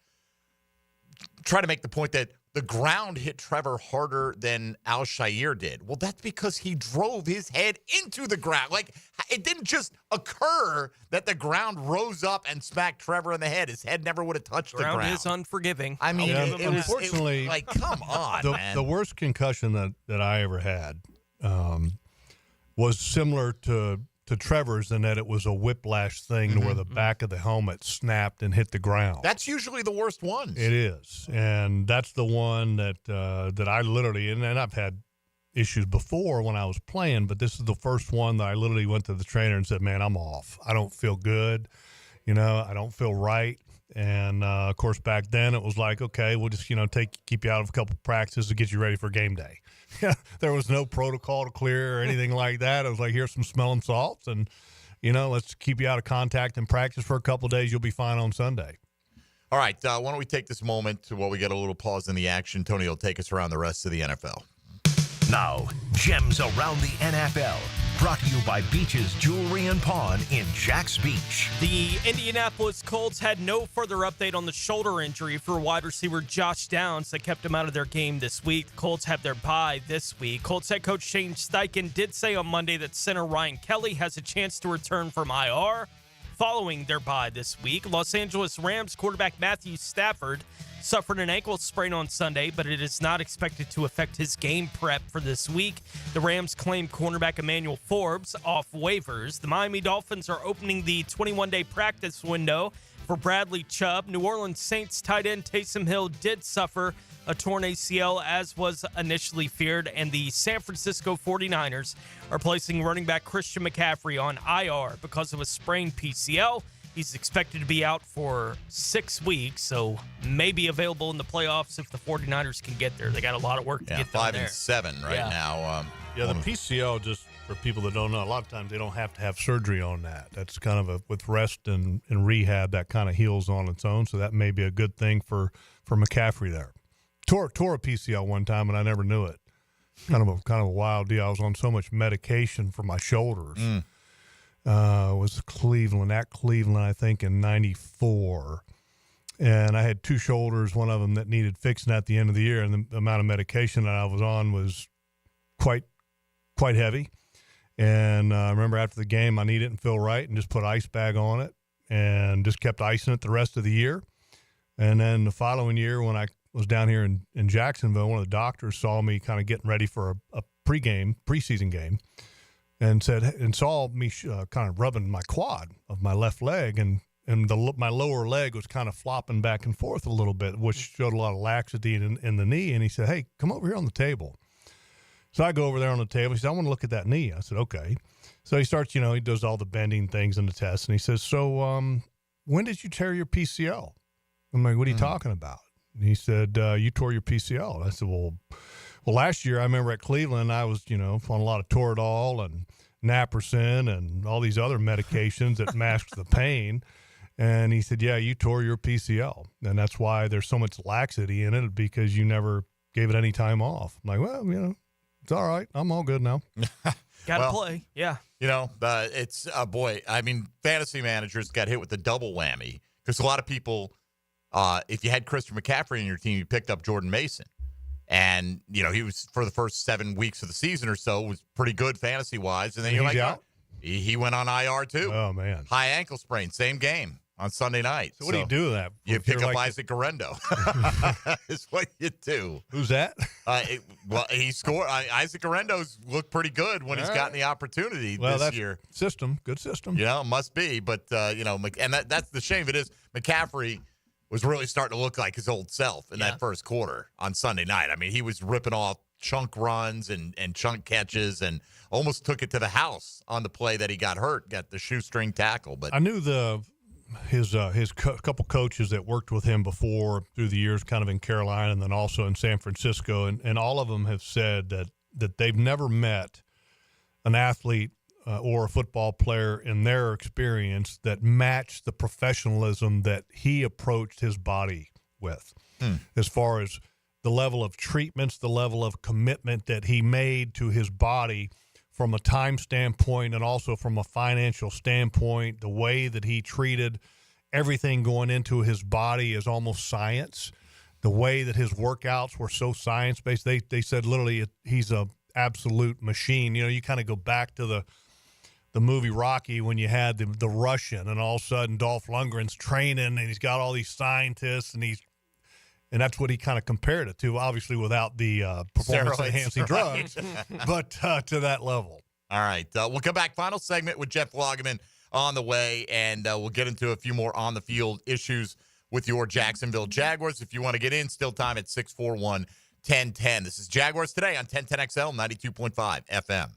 Try to make the point that the ground hit Trevor harder than Al-Shaiir did. Well, that's because he drove his head into the ground. Like, it didn't just occur that the ground rose up and smacked Trevor in the head. His head never would have touched the ground. Ground is unforgiving. I mean, it was unfortunately, like, come on, man. The worst concussion that I ever had was similar to Trevor's in that it was a whiplash thing where the back of the helmet snapped and hit the ground. That's usually the worst ones. It is, and that's the one that I literally, and I've had issues before when I was playing, but this is the first one that I literally went to the trainer and said, man, I'm off. I don't feel good. I don't feel right. And, of course, back then it was like, okay, we'll just, keep you out of a couple practices to get you ready for game day. There was no protocol to clear or anything like that. It was like, here's some smelling salts and, let's keep you out of contact and practice for a couple of days. You'll be fine on Sunday. All right. Why don't we take this moment while we get a little pause in the action? Tony will take us around the rest of the NFL. Now, Gems Around the NFL, brought to you by Beach's Jewelry and Pawn in Jax Beach. The Indianapolis Colts had no further update on the shoulder injury for wide receiver Josh Downs that kept him out of their game this week. The Colts have their bye this week. Colts head coach Shane Steichen did say on Monday that center Ryan Kelly has a chance to return from IR following their bye this week. Los Angeles Rams quarterback Matthew Stafford suffered an ankle sprain on Sunday, but it is not expected to affect his game prep for this week. The Rams claimed cornerback Emmanuel Forbes off waivers. The Miami Dolphins are opening the 21-day practice window for Bradley Chubb. New Orleans Saints tight end Taysom Hill did suffer a torn ACL as was initially feared, and the San Francisco 49ers are placing running back Christian McCaffrey on IR because of a sprained PCL. He's expected to be out for 6 weeks, so may be available in the playoffs if the 49ers can get there. They got a lot of work to get done there. 5-7 right now. The PCL, just for people that don't know, a lot of times they don't have to have surgery on that. That's kind of with rest and rehab, that kind of heals on its own, so that may be a good thing for McCaffrey there. Tore a PCL one time, and I never knew it. Kind of a wild deal. I was on so much medication for my shoulders. Was Cleveland, I think, in 94. And I had two shoulders, one of them that needed fixing at the end of the year, and the amount of medication that I was on was quite heavy. And I remember after the game, my knee didn't feel right and just put ice bag on it and just kept icing it the rest of the year. And then the following year when I was down here in Jacksonville, one of the doctors saw me kind of getting ready for a preseason game. And saw me kind of rubbing my quad of my left leg, and my lower leg was kind of flopping back and forth a little bit, which showed a lot of laxity in the knee. And he said, "Hey, come over here on the table." So I go over there on the table. He said, "I want to look at that knee." I said, "Okay." So he starts, he does all the bending things in the test, and he says, "So, when did you tear your PCL?" I'm like, "What are you talking about?" And he said, "You tore your PCL." I said, Well, last year I remember at Cleveland I was, on a lot of Toradol and Naproxen and all these other medications that masked the pain. And he said, "Yeah, you tore your PCL, and that's why there's so much laxity in it because you never gave it any time off." I'm like, "Well, it's all right. I'm all good now." Got to play, yeah. It's boy. I mean, fantasy managers got hit with the double whammy because a lot of people, if you had Christian McCaffrey in your team, you picked up Jordan Mason. And, he was, for the first 7 weeks of the season or so, was pretty good fantasy-wise. And then you're like, out? He went on IR, too. Oh, man. High ankle sprain, same game on Sunday night. So what do you do with that? You pick up Isaac Guerrero. Is what you do. Who's that? He scored. Isaac Guerrero's looked pretty good when he's gotten the opportunity this year. Good system. Must be. But, and that's the shame of it is McCaffrey was really starting to look like his old self in that first quarter on Sunday night. I mean, he was ripping off chunk runs and chunk catches and almost took it to the house on the play that he got hurt, got the shoestring tackle. But I knew his couple coaches that worked with him before through the years, kind of in Carolina and then also in San Francisco, and all of them have said that they've never met an athlete or a football player in their experience that matched the professionalism that he approached his body with, as far as the level of treatments, the level of commitment that he made to his body from a time standpoint and also from a financial standpoint. The way that he treated everything going into his body is almost science. the way that his workouts were so science-based. They said literally he's a absolute machine. You know, you kind of go back to the movie Rocky when you had the Russian, and all of a sudden Dolph Lundgren's training and he's got all these scientists, and that's what he kind of compared it to, obviously without the performance-enhancing drugs, but to that level. All right. We'll come back. Final segment with Jeff Lageman on the way, and we'll get into a few more on-the-field issues with your Jacksonville Jaguars. If you want to get in, still time at 641-1010. This is Jaguars Today on 1010XL, 92.5 FM.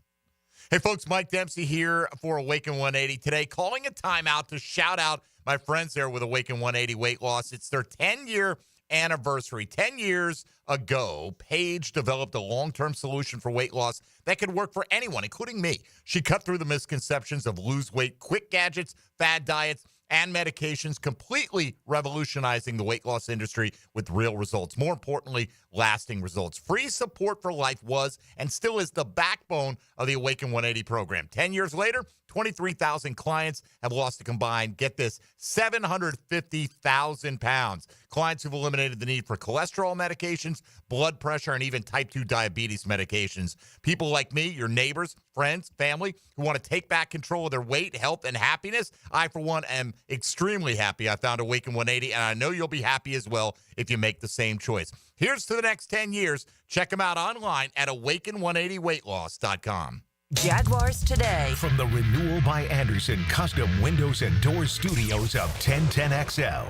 Hey, folks, Mike Dempsey here for Awaken 180 today, calling a timeout to shout out my friends there with Awaken 180 Weight Loss. It's their 10-year anniversary. 10 years ago, Paige developed a long-term solution for weight loss that could work for anyone, including me. She cut through the misconceptions of lose weight, quick gadgets, fad diets, and medications, completely revolutionizing the weight loss industry with real results. More importantly, lasting results. Free support for life was and still is the backbone of the Awaken 180 program. 10 years later, 23,000 clients have lost a combined, get this, 750,000 pounds. Clients who've eliminated the need for cholesterol medications, blood pressure, and even type 2 diabetes medications. People like me, your neighbors, friends, family, who want to take back control of their weight, health, and happiness. I, for one, am extremely happy I found Awaken 180, and I know you'll be happy as well if you make the same choice. Here's to the next 10 years. Check them out online at awaken180weightloss.com. Jaguars Today. From the Renewal by Anderson Custom Windows and Doors Studios of 1010XL.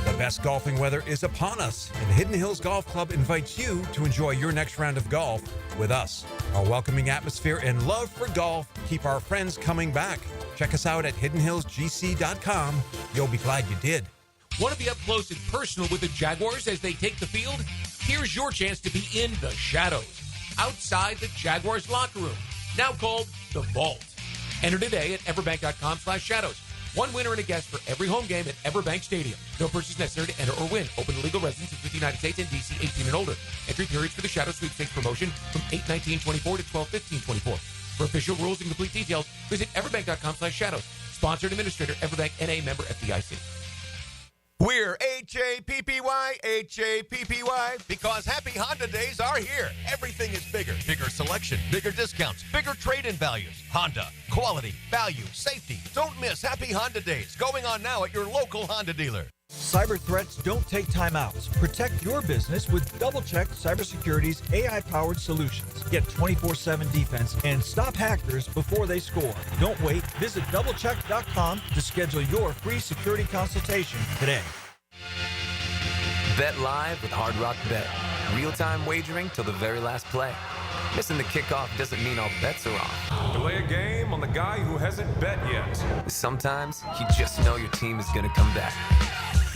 The best golfing weather is upon us, and Hidden Hills Golf Club invites you to enjoy your next round of golf with us. Our welcoming atmosphere and love for golf keep our friends coming back. Check us out at hiddenhillsgc.com. You'll be glad you did. Want to be up close and personal with the Jaguars as they take the field? Here's your chance to be in the shadows, outside the Jaguars locker room, now called the Vault. Enter today at everbank.com/shadows. One winner and a guest for every home game at Everbank Stadium. No purchase necessary to enter or win. Open to legal residents of the United States and D.C. 18 and older. Entry periods for the Shadow Sweepstakes promotion from 8/19/24 to 12/15/24. For official rules and complete details, visit everbank.com/shadows. Sponsored administrator, Everbank N.A. member FDIC. We're H-A-P-P-Y, H-A-P-P-Y, because happy Honda days are here. Everything is bigger. Bigger selection, bigger discounts, bigger trade-in values. Honda, quality, value, safety. Don't miss happy Honda days going on now at your local Honda dealer. Cyber threats don't take time outs. Protect your business with DoubleCheck Cybersecurity's AI-powered solutions. Get 24/7 defense and stop hackers before they score. Don't wait. Visit doublecheck.com to schedule your free security consultation today. Bet live with Hard Rock Bet. Real-time wagering till the very last play. Missing the kickoff doesn't mean all bets are off. Delay a game on the guy who hasn't bet yet. Sometimes you just know your team is going to come back.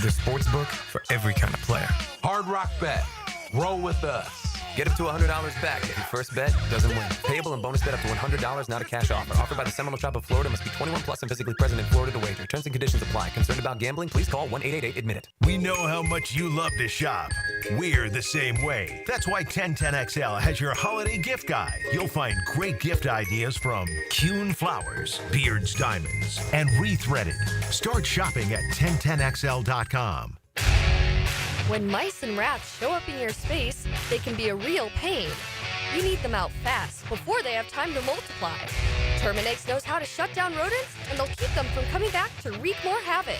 The sportsbook for every kind of player. Hard Rock Bet. Roll with us. Get up to $100 back if your first bet doesn't win. Payable and bonus bet up to $100, not a cash offer. Offered by the Seminole Tribe of Florida. Must be 21 plus and physically present in Florida to wager. Terms and conditions apply. Concerned about gambling? Please call 1-888-ADMIT-IT. We know how much you love to shop. We're the same way. That's why 1010XL has your holiday gift guide. You'll find great gift ideas from Kuhn Flowers, Beards Diamonds, and Rethreaded. Start shopping at 1010XL.com. When mice and rats show up in your space, they can be a real pain. You need them out fast before they have time to multiply. Terminix knows how to shut down rodents, and they'll keep them from coming back to wreak more havoc.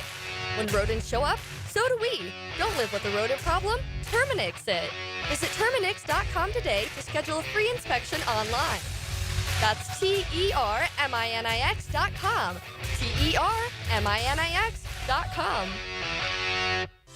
When rodents show up, so do we. Don't live with a rodent problem, Terminix it. Visit Terminix.com today to schedule a free inspection online. That's TERMINIX.com. TERMINIX.com.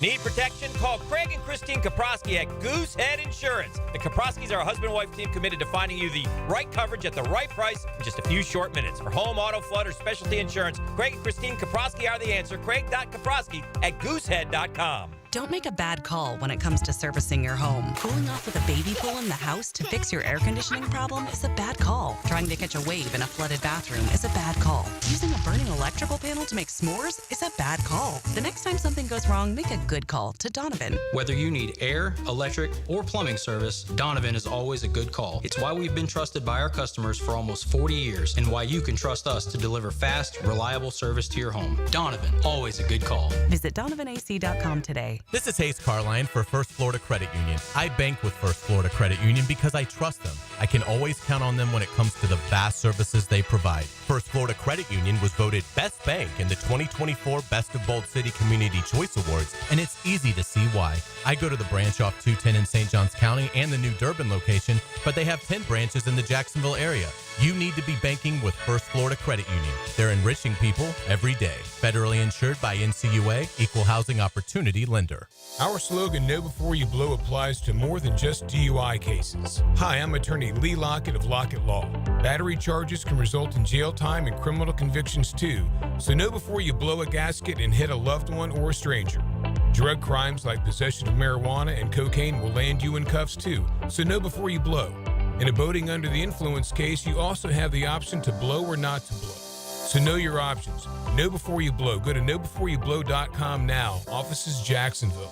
Need protection? Call Craig and Christine Kaprosky at Goosehead Insurance. The Kaproskys are a husband-wife team committed to finding you the right coverage at the right price in just a few short minutes. For home, auto, flood, or specialty insurance, Craig and Christine Kaprosky are the answer. Craig.Kaprosky at Goosehead.com. Don't make a bad call when it comes to servicing your home. Cooling off with a baby pool in the house to fix your air conditioning problem is a bad call. Trying to catch a wave in a flooded bathroom is a bad call. Using a burning electrical panel to make s'mores is a bad call. The next time something goes wrong, make a good call to Donovan. Whether you need air, electric, or plumbing service, Donovan is always a good call. It's why we've been trusted by our customers for almost 40 years and why you can trust us to deliver fast, reliable service to your home. Donovan, always a good call. Visit DonovanAC.com today. today. This is Hayes Carline for First Florida Credit Union. I bank with First Florida Credit Union because I trust them. I can always count on them when it comes to the vast services they provide. First Florida Credit Union was voted Best Bank in the 2024 Best of Bold City Community Choice Awards, and it's easy to see why. I go to the branch off 210 in St. Johns County and the new Durbin location, but they have 10 branches in the Jacksonville area. You need to be banking with First Florida Credit Union. They're enriching people every day. Federally insured by NCUA, Equal Housing Opportunity Lender. Our slogan, Know Before You Blow, applies to more than just DUI cases. Hi, I'm attorney Lee Lockett of Lockett Law. Battery charges can result in jail time and criminal convictions too, so know before you blow a gasket and hit a loved one or a stranger. Drug crimes like possession of marijuana and cocaine will land you in cuffs too, so know before you blow. In a boating under the influence case, you also have the option to blow or not to blow. So know your options. Know before you blow. Go to knowbeforeyouBlow.com now. Offices Jacksonville.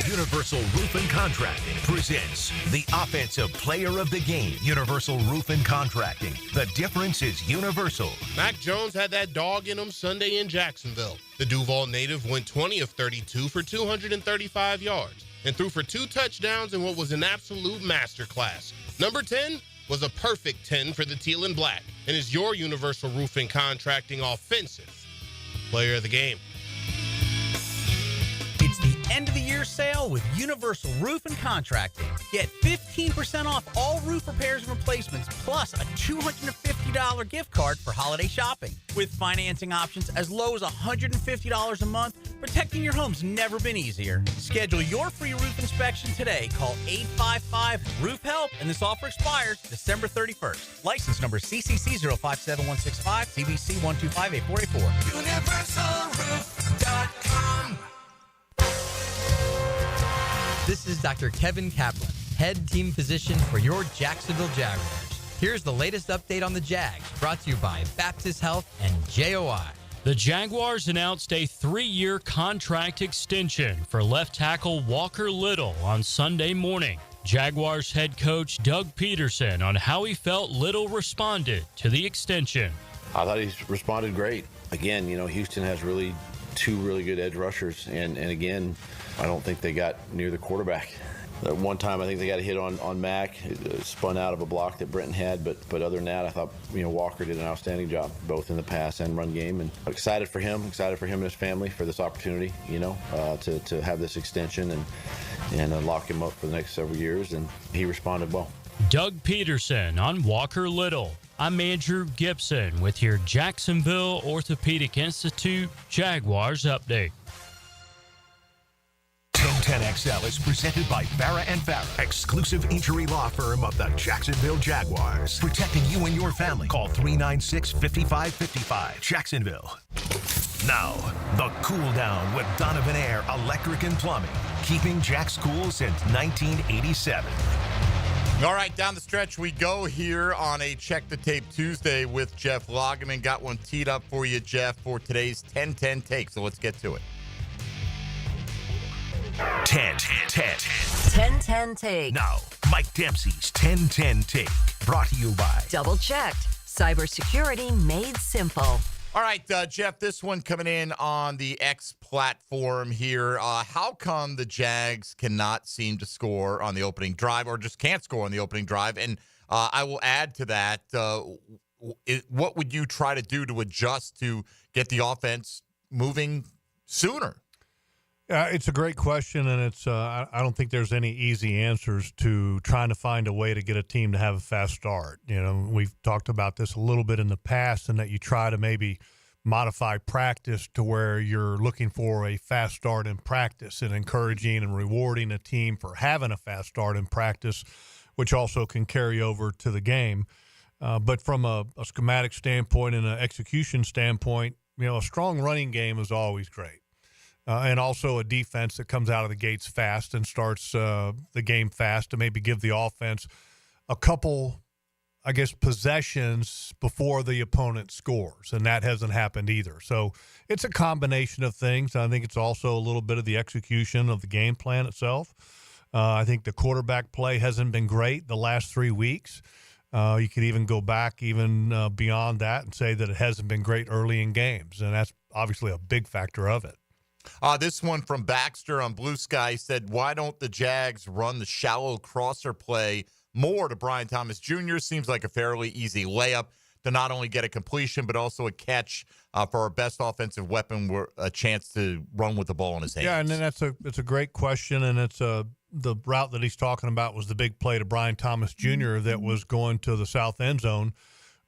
Universal Roof and Contracting presents the Offensive Player of the Game. Universal Roof and Contracting. The difference is universal. Mac Jones had that dog in him Sunday in Jacksonville. The Duval native went 20 of 32 for 235 yards and threw for 2 touchdowns in what was an absolute masterclass. Number 10 was a perfect 10 for the Teal and Black and is your Universal Roof and Contracting Offensive Player of the Game. It's the end of the year sale with Universal Roof and Contracting. Get 15% off all roof repairs and replacements, plus a $250 gift card for holiday shopping. With financing options as low as $150 a month, protecting your home's never been easier. Schedule your free roof inspection today. Call 855-ROOF-HELP, and this offer expires December 31st. License number CCC 057165, CBC 1258484. UniversalRoof.com. This is Dr. Kevin Kaplan, head team physician for your Jacksonville Jaguars. Here's the latest update on the Jags, brought to you by Baptist Health and JOI. The Jaguars announced a 3-year contract extension for left tackle Walker Little on Sunday morning. Jaguars head coach Doug Peterson on how he felt Little responded to the extension. I thought he responded great. Again, Houston has two really good edge rushers, and again, I don't think they got near the quarterback. That one time I think they got a hit on Mac. It spun out of a block that Brenton had, but other than that, I thought Walker did an outstanding job, both in the pass and run game, and excited for him and his family for this opportunity, to have this extension and lock him up for the next several years, and he responded well. Doug Peterson on Walker Little. I'm Andrew Gibson with your Jacksonville Orthopedic Institute Jaguars update. 1010XL is presented by Farah & Farah, exclusive injury law firm of the Jacksonville Jaguars. Protecting you and your family. Call 396-5555. Jacksonville. Now, the cool down with Donovan Air Electric and Plumbing. Keeping Jack's cool since 1987. All right, down the stretch we go here on a Check the Tape Tuesday with Jeff Lageman. Got one teed up for you, Jeff, for today's 10-10 take. So let's get to it. 10-10 take. Now, Mike Dempsey's 10-10 take. Brought to you by Double checked. Cybersecurity made simple. All right, Jeff, this one coming in on the X platform here. How come the Jags cannot seem to score on the opening drive, or just can't score on the opening drive? And I will add to that, what would you try to do to adjust to get the offense moving sooner? It's a great question, and it's I don't think there's any easy answers to trying to find a way to get a team to have a fast start. We've talked about this a little bit in the past, and that you try to maybe modify practice to where you're looking for a fast start in practice and encouraging and rewarding a team for having a fast start in practice, which also can carry over to the game. But from a schematic standpoint and an execution standpoint, a strong running game is always great. And also a defense that comes out of the gates fast and starts the game fast to maybe give the offense a couple, possessions before the opponent scores. And that hasn't happened either. So it's a combination of things. I think it's also a little bit of the execution of the game plan itself. I think the quarterback play hasn't been great the last 3 weeks. You could even go back beyond that and say that it hasn't been great early in games. And that's obviously a big factor of it. This one from Baxter on Blue Sky said, why don't the Jags run the shallow crosser play more to Brian Thomas Jr.? Seems like a fairly easy layup to not only get a completion, but also a catch for our best offensive weapon, a chance to run with the ball in his hands. Yeah, and then it's a great question, and it's the route that he's talking about was the big play to Brian Thomas Jr. that was going to the south end zone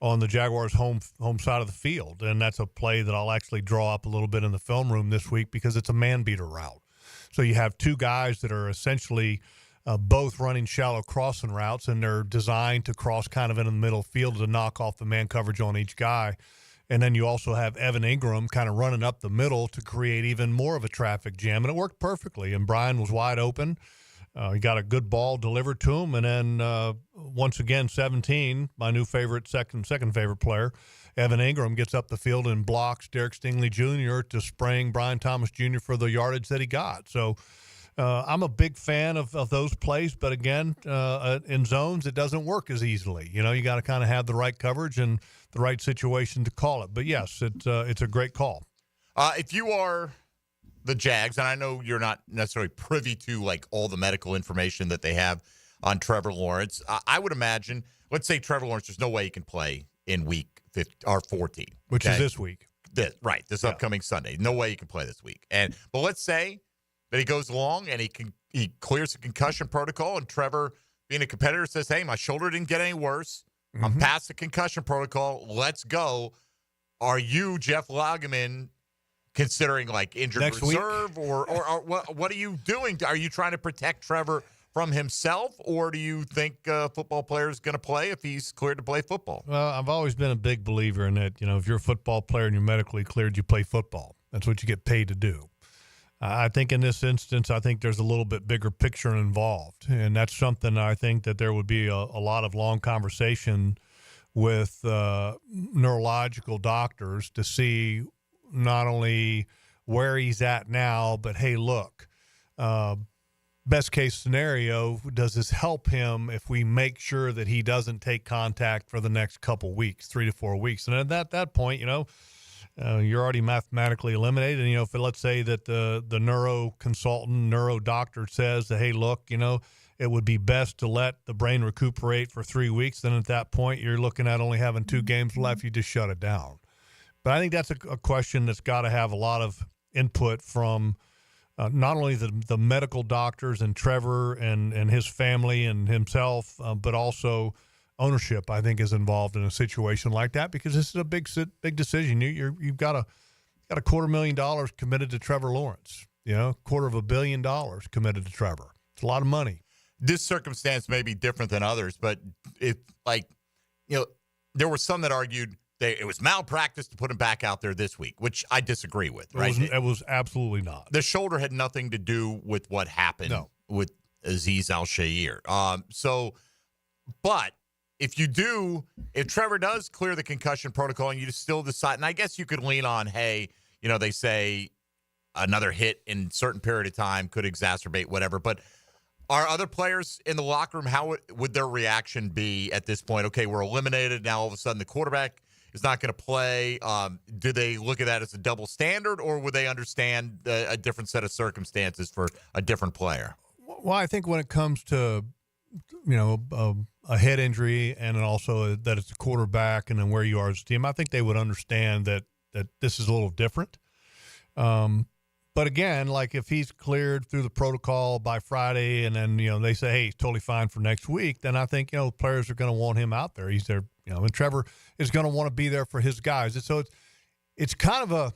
on the Jaguars' home side of the field, and that's a play that I'll actually draw up a little bit in the film room this week because it's a man-beater route. So you have two guys that are essentially both running shallow crossing routes, and they're designed to cross kind of in the middle of the field to knock off the man coverage on each guy. And then you also have Evan Ingram kind of running up the middle to create even more of a traffic jam, and it worked perfectly. And Brian was wide open. He got a good ball delivered to him, and then once again, 17, my new favorite, second favorite player, Evan Ingram gets up the field and blocks Derek Stingley Jr. to spraying Brian Thomas Jr. for the yardage that he got. So I'm a big fan of those plays, but again, in zones, it doesn't work as easily. You know, you got to kind of have the right coverage and the right situation to call it. But yes, it's a great call. If you are the Jags, and I know you're not necessarily privy to like all the medical information that they have on Trevor Lawrence, I would imagine, let's say Trevor Lawrence, there's no way he can play in week 14. Which is this week. This upcoming Sunday. No way he can play this week. But let's say that he goes along and he clears the concussion protocol, and Trevor, being a competitor, says, hey, my shoulder didn't get any worse. Mm-hmm. I'm past the concussion protocol. Let's go. Are you, Jeff Lageman, considering like injured next reserve week? or what are you doing? Are you trying to protect Trevor from himself, or do you think a football player is going to play if he's cleared to play football? Well, I've always been a big believer in that, you know, if you're a football player and you're medically cleared, you play football. That's what you get paid to do. I think in this instance, I think there's a little bit bigger picture involved, and that's something I think that there would be a lot of long conversation with neurological doctors to see not only where he's at now, but, hey, look, best case scenario, does this help him if we make sure that he doesn't take contact for the next couple weeks, 3 to 4 weeks? And at that point, you know, you're already mathematically eliminated. And, you know, if let's say that the neuro doctor says that, hey, look, you know, it would be best to let the brain recuperate for 3 weeks, then at that point you're looking at only having 2 games left. You just shut it down. But I think that's a question that's got to have a lot of input from not only the medical doctors and Trevor and his family and himself, but also ownership, I think, is involved in a situation like that, because this is a big decision. You've got a $250,000 committed to Trevor Lawrence. You know, $250 million committed to Trevor. It's a lot of money. This circumstance may be different than others, but there were some that argued it was malpractice to put him back out there this week, which I disagree with. Right? It was absolutely not. The shoulder had nothing to do with what happened with Aziz Al-Shaiir. But if Trevor does clear the concussion protocol and you still decide, and I guess you could lean on, hey, you know, they say another hit in a certain period of time could exacerbate whatever, but are other players in the locker room, how would their reaction be at this point? Okay, we're eliminated. Now all of a sudden the quarterback is not going to play. Do they look at that as a double standard, or would they understand a different set of circumstances for a different player? Well, I think when it comes to, you know, a head injury and also that it's a quarterback and then where you are as a team, I think they would understand that this is a little different. But again, like if he's cleared through the protocol by Friday and then, you know, they say, hey, he's totally fine for next week, then I think, you know, players are going to want him out there. He's there, you know, and Trevor is going to want to be there for his guys. And so it's kind of,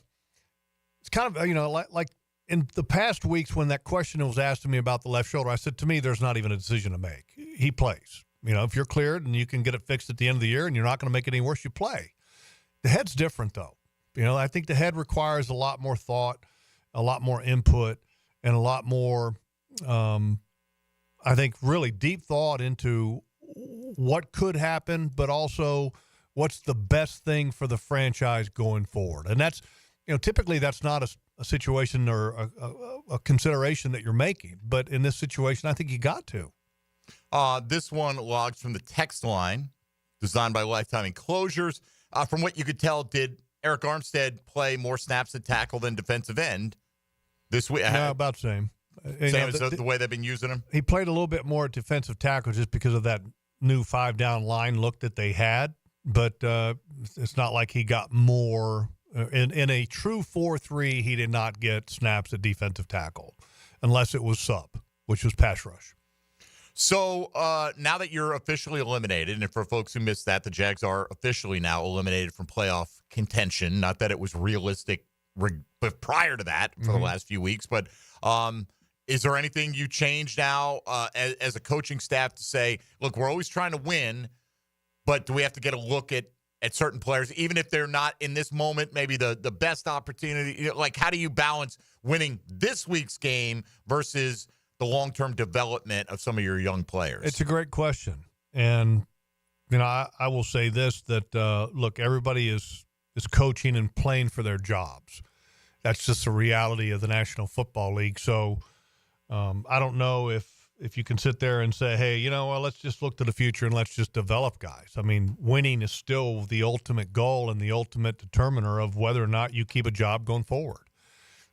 you know, like in the past weeks when that question was asked to me about the left shoulder, I said, to me, there's not even a decision to make. He plays. You know, if you're cleared and you can get it fixed at the end of the year and you're not going to make it any worse, you play. The head's different, though. You know, I think the head requires a lot more thought, a lot more input, and a lot more, I think, really deep thought into what could happen, but also what's the best thing for the franchise going forward. And that's, you know, typically that's not a situation or a consideration that you're making. But in this situation, I think you got to. This one logs from the text line, designed by Lifetime Enclosures. From what you could tell, did Eric Armstead play more snaps at tackle than defensive end this week? No, about the same. Same as the way they've been using him? He played a little bit more at defensive tackle just because of that new 5-down line look that they had. But it's not like he got more. In a true 4-3, he did not get snaps at defensive tackle unless it was sub, which was pass rush. So now that you're officially eliminated, and for folks who missed that, the Jags are officially now eliminated from playoff contention. Not that it was realistic but prior to that for the last few weeks. But is there anything you change now as a coaching staff to say, look, we're always trying to win, but do we have to get a look at certain players, even if they're not in this moment, maybe the best opportunity? You know, like, how do you balance winning this week's game versus the long-term development of some of your young players? It's a great question. And, you know, I will say this, that, look, everybody is coaching and playing for their jobs. That's just the reality of the National Football League. So I don't know if you can sit there and say, hey, you know, well, let's just look to the future and let's just develop guys. I mean, winning is still the ultimate goal and the ultimate determiner of whether or not you keep a job going forward.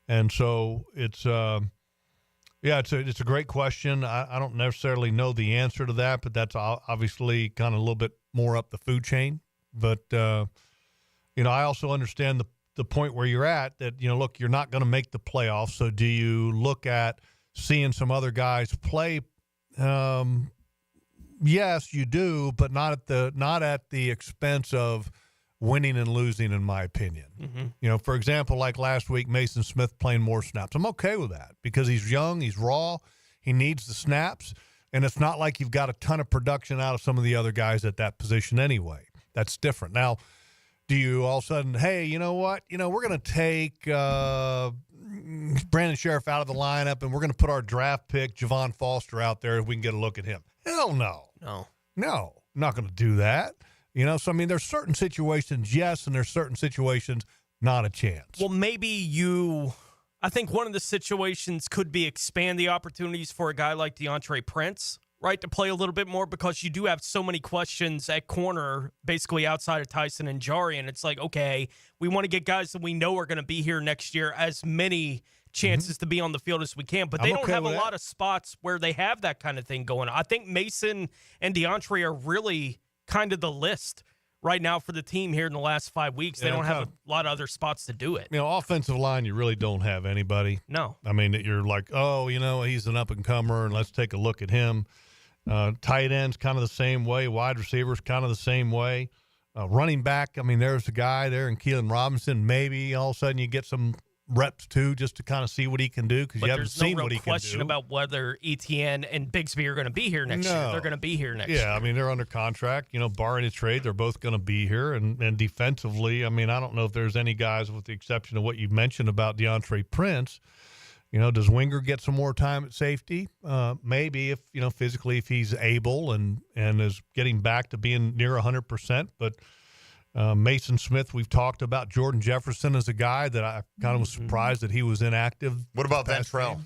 And so it's it's a great question. I don't necessarily know the answer to that, but that's obviously kind of a little bit more up the food chain. But, you know, I also understand the point where you're at, that, you know, look, you're not going to make the playoffs. So do you look at seeing some other guys play? Yes, you do, but not at the expense of winning and losing, in my opinion. You know, for example, like last week, Mason Smith playing more snaps. I'm okay with that because he's young, he's raw, he needs the snaps, and it's not like you've got a ton of production out of some of the other guys at that position anyway. That's different. Now, do you all of a sudden, hey, you know what? You know, we're going to take Brandon Sheriff out of the lineup and we're going to put our draft pick, Javon Foster, out there if we can get a look at him. Hell no. No, I'm not going to do that. You know, so, I mean, there's certain situations, yes, and there's certain situations, not a chance. Well, maybe I think one of the situations could be expand the opportunities for a guy like DeAndre Prince, right, to play a little bit more, because you do have so many questions at corner, basically outside of Tyson and Jari, and it's like, okay, we want to get guys that we know are going to be here next year, as many chances to be on the field as we can, but they don't have a lot of spots where they have that kind of thing going on. I think Mason and DeAndre are really kind of the list right now for the team here in the last 5 weeks. They don't have a lot of other spots to do it. You know, offensive line, you really don't have anybody. No. I mean, that you're like, oh, you know, he's an up-and-comer, and let's take a look at him. Tight ends kind of the same way. Wide receivers kind of the same way. Running back, I mean, there's a guy there in Keelan Robinson. Maybe all of a sudden you get some reps too, just to kind of see what he can do, because you haven't seen what he can do. There's no real question about whether Etienne and Bigsby are going to be here next year. They're going to be here next year. Yeah, I mean, they're under contract. You know, barring a trade, they're both going to be here. And defensively, I mean, I don't know if there's any guys, with the exception of what you mentioned about DeAndre Prince. You know, does Winger get some more time at safety? Maybe, if, you know, physically, if he's able and is getting back to being near 100%. But Mason Smith, we've talked about. Jordan Jefferson is a guy that I kind of was surprised that he was inactive. What about Ventrell?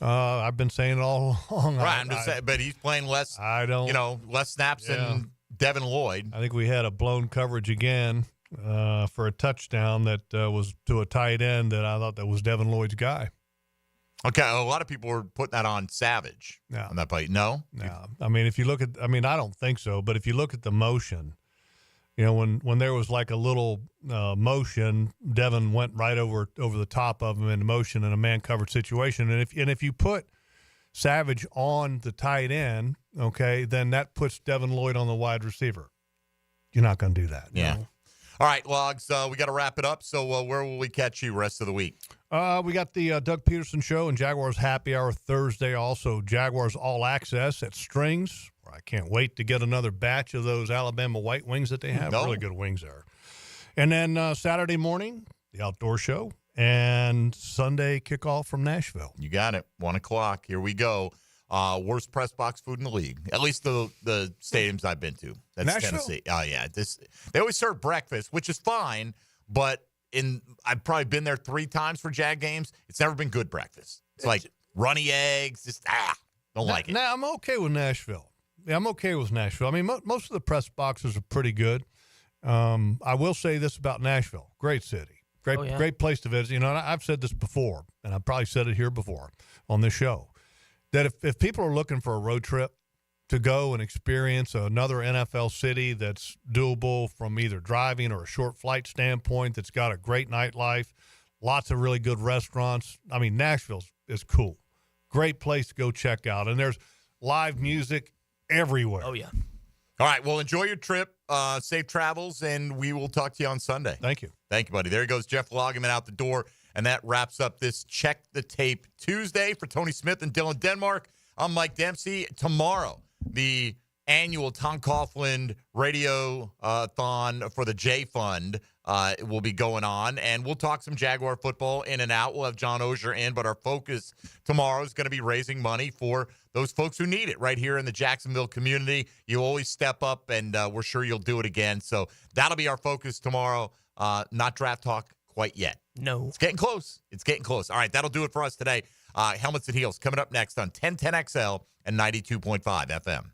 I've been saying it all along. Right, I'm just saying, but he's playing less. Less snaps than Devin Lloyd. I think we had a blown coverage again for a touchdown that was to a tight end that I thought that was Devin Lloyd's guy. Okay, a lot of people were putting that on Savage on that play. No? I mean, if you look at, I don't think so, but if you look at the motion, you know, when there was like a little motion, Devin went right over the top of him in motion in a man covered situation. And if you put Savage on the tight end, okay, then that puts Devin Lloyd on the wide receiver. You're not going to do that. Yeah. No. All right, Logs, we got to wrap it up. So where will we catch you rest of the week? We got the Doug Peterson Show and Jaguars Happy Hour Thursday. Also, Jaguars All Access at Strings. I can't wait to get another batch of those Alabama white wings that they have. Really good wings there. And then Saturday morning, the Outdoor Show, and Sunday kickoff from Nashville. You got it. 1 o'clock. Here we go. Worst press box food in the league. At least the stadiums I've been to. That's Nashville? Tennessee. Oh, yeah. They always serve breakfast, which is fine, but I've probably been there 3 times for Jag games. It's never been good breakfast. It's like runny eggs. Just, don't like it. Now, I'm okay with Nashville. Yeah, I'm okay with Nashville. I mean, most of the press boxes are pretty good. I will say this about Nashville. Great city. Great place to visit. You know, and I've said this before, and I've probably said it here before on this show, that if people are looking for a road trip to go and experience another NFL city that's doable from either driving or a short flight standpoint, that's got a great nightlife, lots of really good restaurants. I mean, Nashville is cool. Great place to go check out. And there's live music everywhere. Oh, yeah. All right, well, enjoy your trip. Safe travels, and we will talk to you on Sunday. Thank you. Thank you, buddy. There goes Jeff Lageman out the door, and that wraps up this Check the Tape Tuesday for Tony Smith and Dylan Denmark. I'm Mike Dempsey. Tomorrow, the annual Tom Coughlin radio-thon for the J Fund will be going on, and we'll talk some Jaguar football in and out. We'll have John Ozier in, but our focus tomorrow is going to be raising money for those folks who need it right here in the Jacksonville community. You always step up, and we're sure you'll do it again. So that'll be our focus tomorrow. Not draft talk quite yet. No. It's getting close. It's getting close. All right, that'll do it for us today. Helmets and Heels coming up next on 1010XL and 92.5 FM.